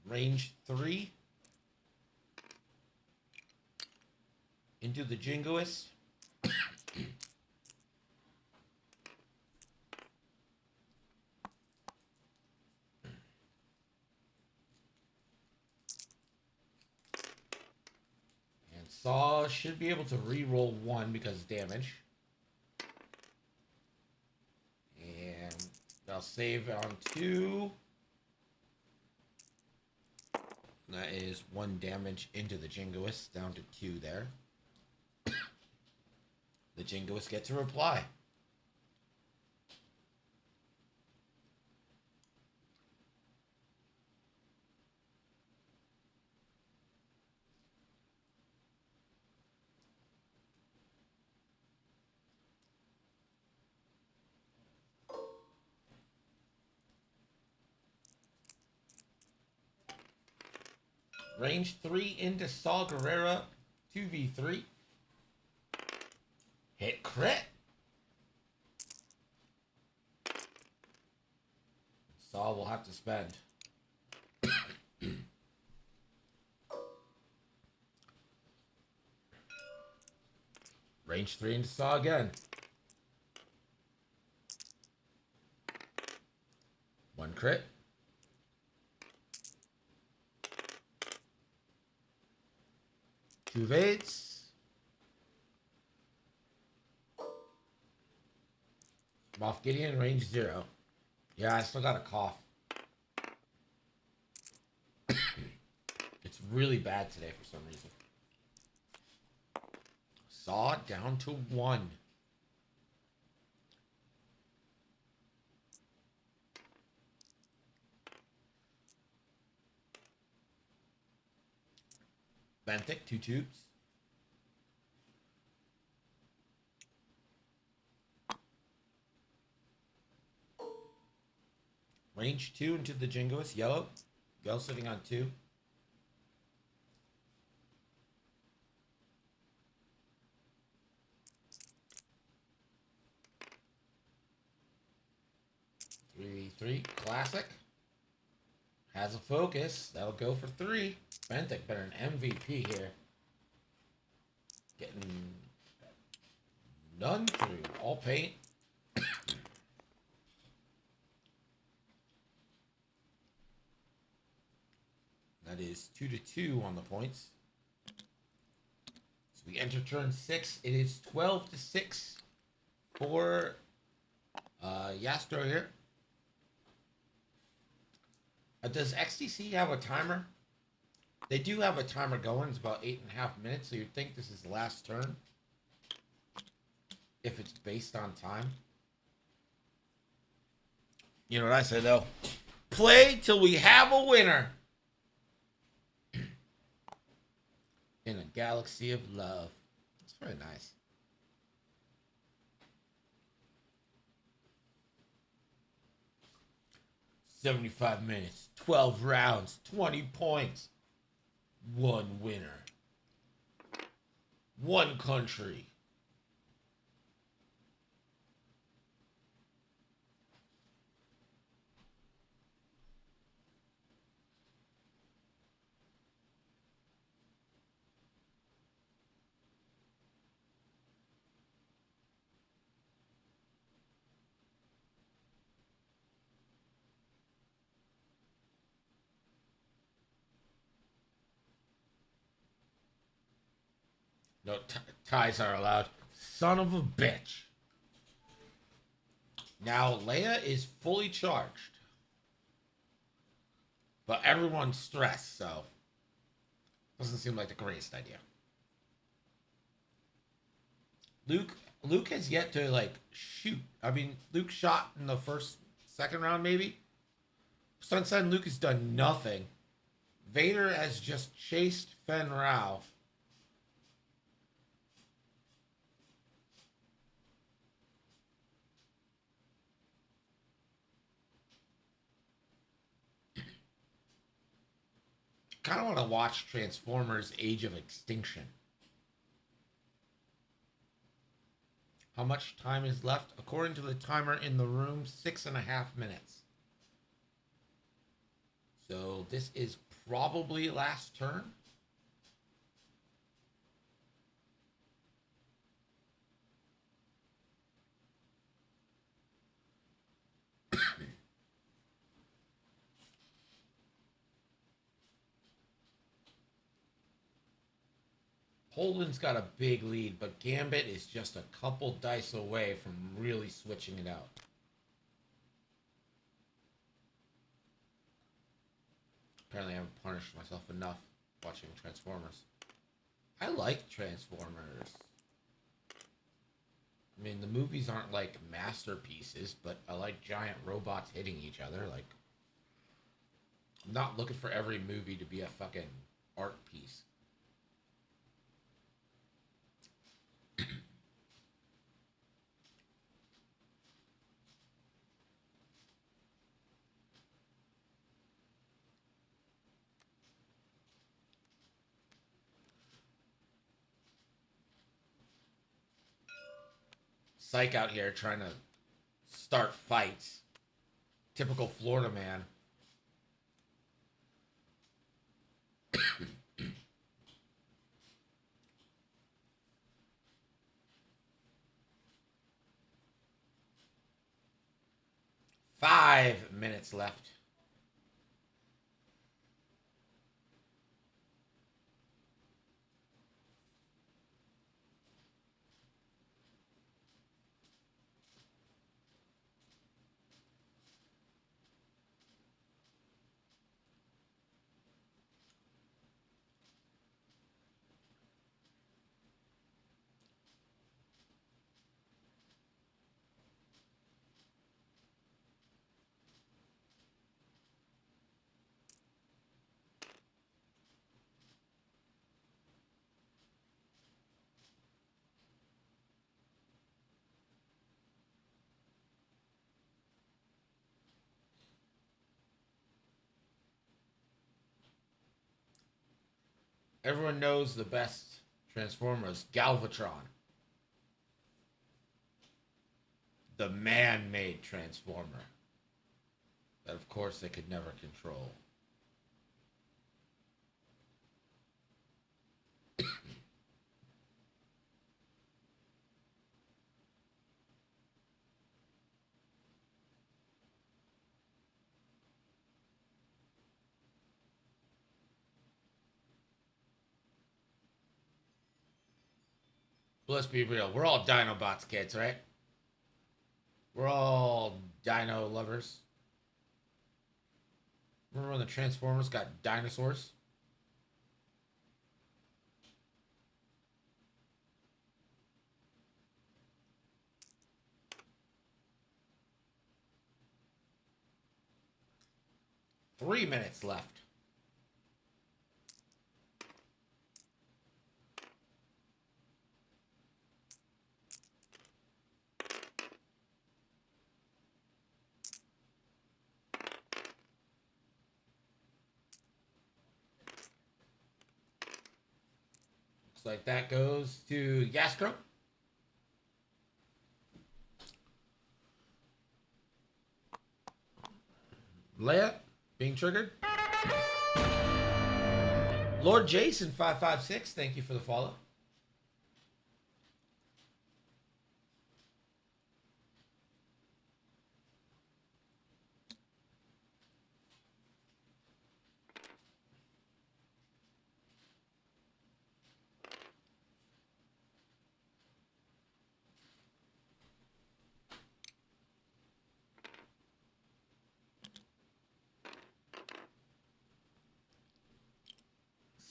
Range 3. Into the Jingoist. Saw should be able to re-roll 1 because damage. And I'll save on 2. That is 1 damage into the Jingoist, down to 2 there. The Jingoist gets a reply. Range 3 into Saw Gerrera, 2v3. Hit crit. Saw will have to spend. Range 3 into Saw again. 1 crit. Two evades. Moff Gideon, range 0. Yeah, I still got a cough. It's really bad today for some reason. Saw down to 1. Benthic, 2 tubes. Range 2 into the Jingoist, yellow. Go sitting on 2. Three, classic. Has a focus. That'll go for 3. Benthic better an MVP here. Getting none through. All paint. That is 2-2 on the points. So we enter turn 6. It is 12-6 for Jaskro here. Does XTC have a timer? They do have a timer going. It's about 8.5 minutes, so you'd think this is the last turn. If it's based on time. You know what I say, though? Play till we have a winner. In a galaxy of love. It's very nice. $75 minutes, 12 rounds, 20 points. 1 winner. 1 country. No, ties are allowed. Son of a bitch. Now, Leia is fully charged. But everyone's stressed, so... doesn't seem like the greatest idea. Luke has yet to, like, shoot. I mean, Luke shot in the second round, maybe? Sunset and Luke has done nothing. Vader has just chased Fen Rao. Kind of want to watch Transformers Age of Extinction. How much time is left? According to the timer in the room, 6.5 minutes. So this is probably last turn. Poland's got a big lead, but Gambit is just a couple dice away from really switching it out. Apparently I haven't punished myself enough watching Transformers. I like Transformers. I mean, the movies aren't like masterpieces, but I like giant robots hitting each other. Like, I'm not looking for every movie to be a fucking art piece. Psych out here trying to start fights. Typical Florida man. Five minutes left. Everyone knows the best Transformers, Galvatron. The man-made Transformer. That, of course, they could never control. Let's be real. We're all Dinobots kids, right? We're all dino lovers. Remember when the Transformers got dinosaurs? Three minutes left. Looks like that goes to Jaskro. Leia being triggered. Lord Jason 556, thank you for the follow.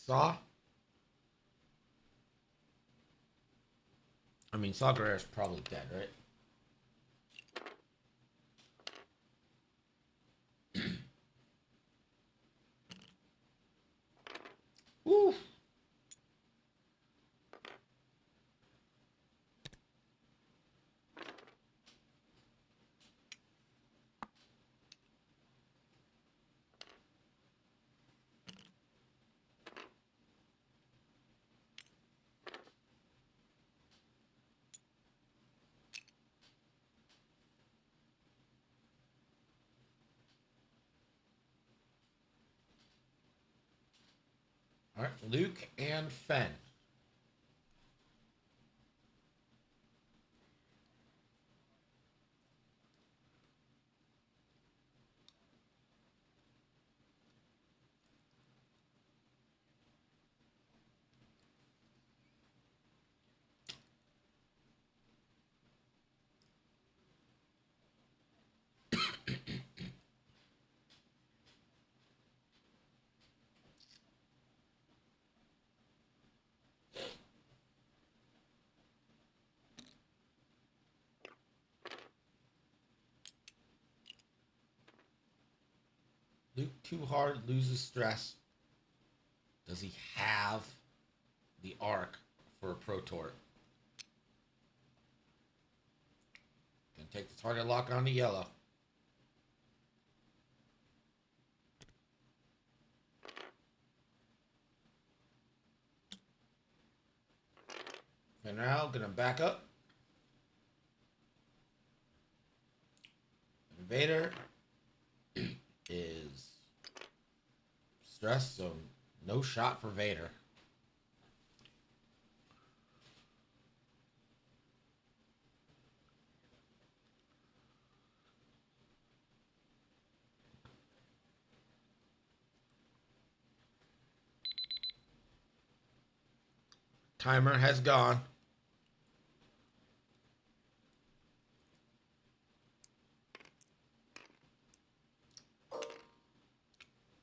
Saw. I mean, Saw Gerrera's probably dead, right? Woo. All right, Luke and Fenn. Luke too hard, loses stress. Does he have the arc for a Protort? Can take the target lock on the yellow. And now gonna back up. Vader is stressed, so no shot for Vader. Timer has gone.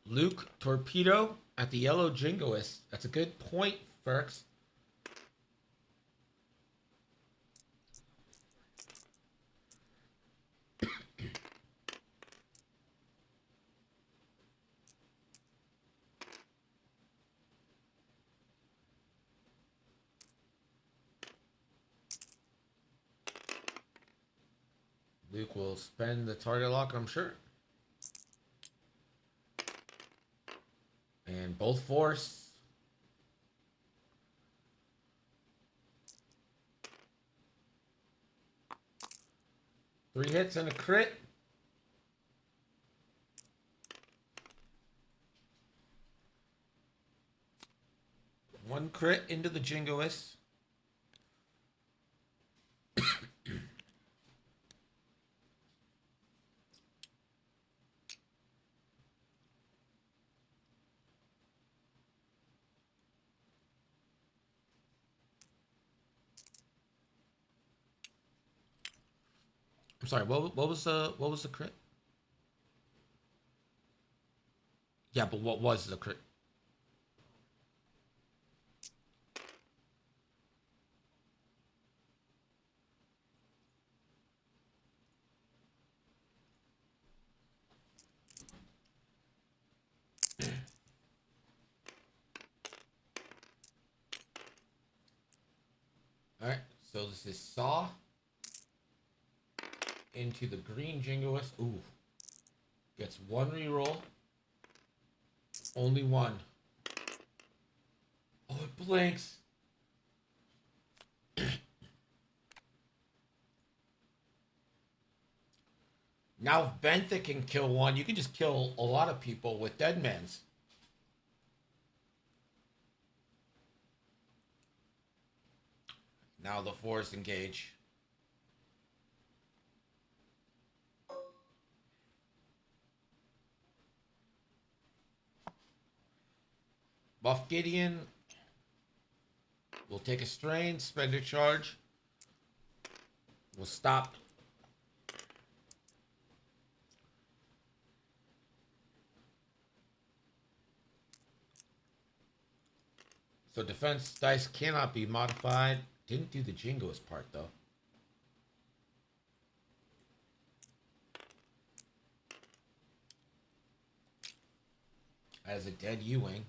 Luke torpedo at the yellow jingoist. That's a good point, Ferks. Luke will spend the target lock, I'm sure. And both force. 3 hits and a crit. One crit into the Jingoist. I'm sorry. What was the crit? Yeah, but what was the crit? All right. So this is Saw into the green Jingoist. Ooh. Gets 1 reroll. Only 1. Oh, it blinks. Now, if Benthic can kill 1, you can just kill a lot of people with Deadman's. Now the force engage. Buff Gideon will take a strain, spend a charge. Will stop. So defense dice cannot be modified. Didn't do the Jingoist part though. As a dead Ewing.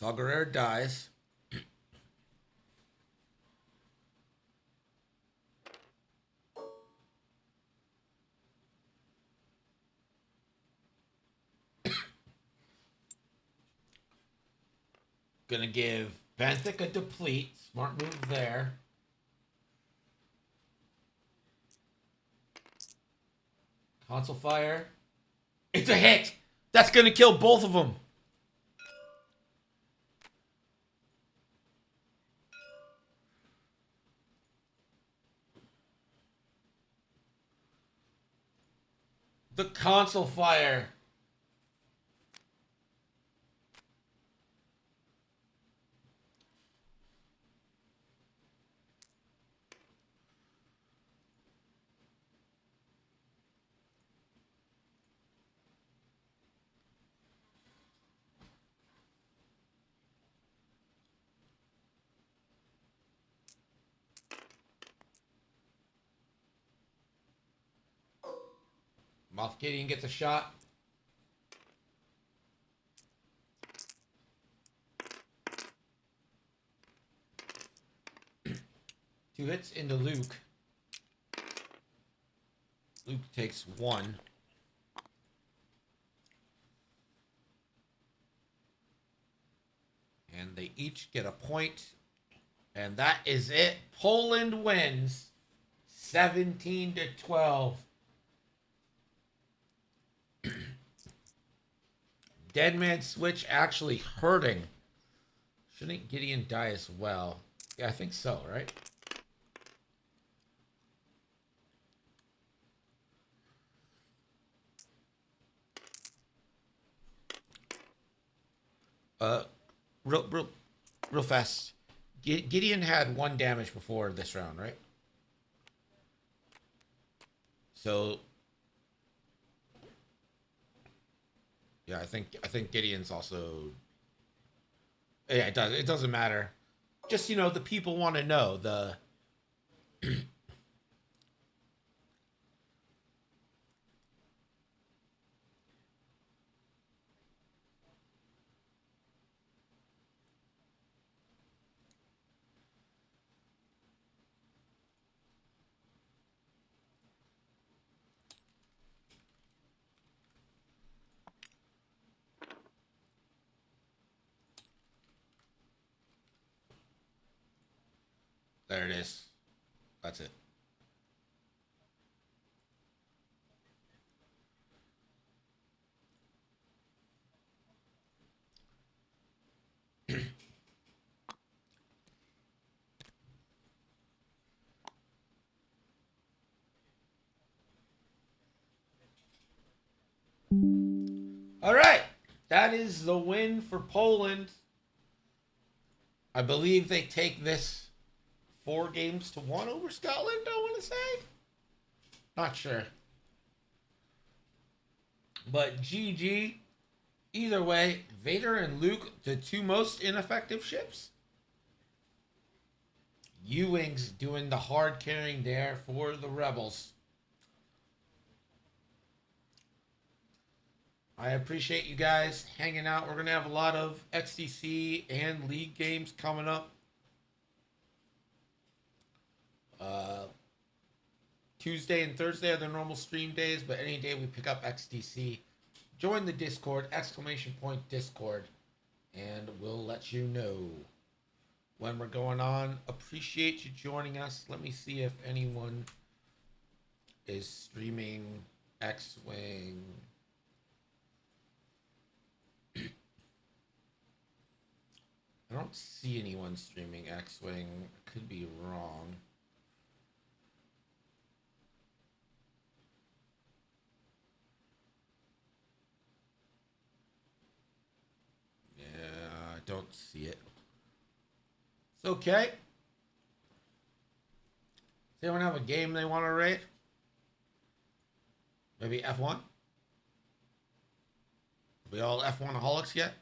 Sagarere dies. Gonna give Benthic a deplete. Smart move there. Console fire. It's a hit! That's gonna kill both of them. The console fire. Moff Gideon gets a shot. Two hits into Luke. Luke takes 1. And they each get a point. And that is it. Poland wins 17-12. Deadman switch actually hurting. Shouldn't Gideon die as well? Yeah, I think so, right? Real fast. Gideon had 1 damage before this round, right? So yeah, I think Gideon's also. Yeah, it doesn't matter. Just, you know, the people want to know the. There it is. That's it. All right. That is the win for Poland. I believe they take this 4-1 over Scotland, I want to say. Not sure. But GG. Either way, Vader and Luke, the two most ineffective ships. U-Wings doing the hard carrying there for the Rebels. I appreciate you guys hanging out. We're going to have a lot of XTC and League games coming up. Tuesday and Thursday are the normal stream days, but any day we pick up XTC, join the Discord, !Discord, and we'll let you know when we're going on. Appreciate you joining us. Let me see if anyone is streaming X-Wing. I don't see anyone streaming X-Wing. Could be wrong. Yeah, I don't see it. It's okay. Does anyone have a game they want to rate? Maybe F1? We all F1-aholics yet?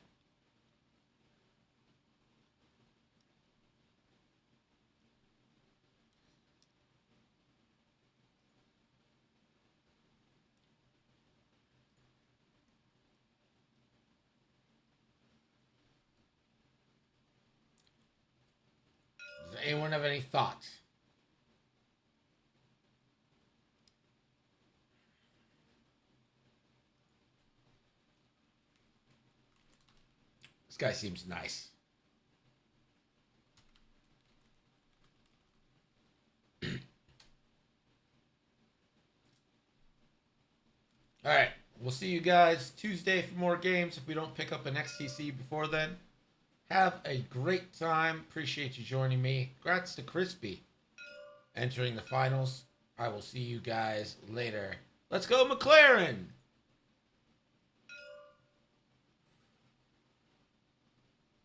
Does anyone have any thoughts? This guy seems nice. All right. We'll see you guys Tuesday for more games if we don't pick up an XTC before then. Have a great time. Appreciate you joining me. Congrats to Crispy entering the finals. I will see you guys later. Let's go, McLaren!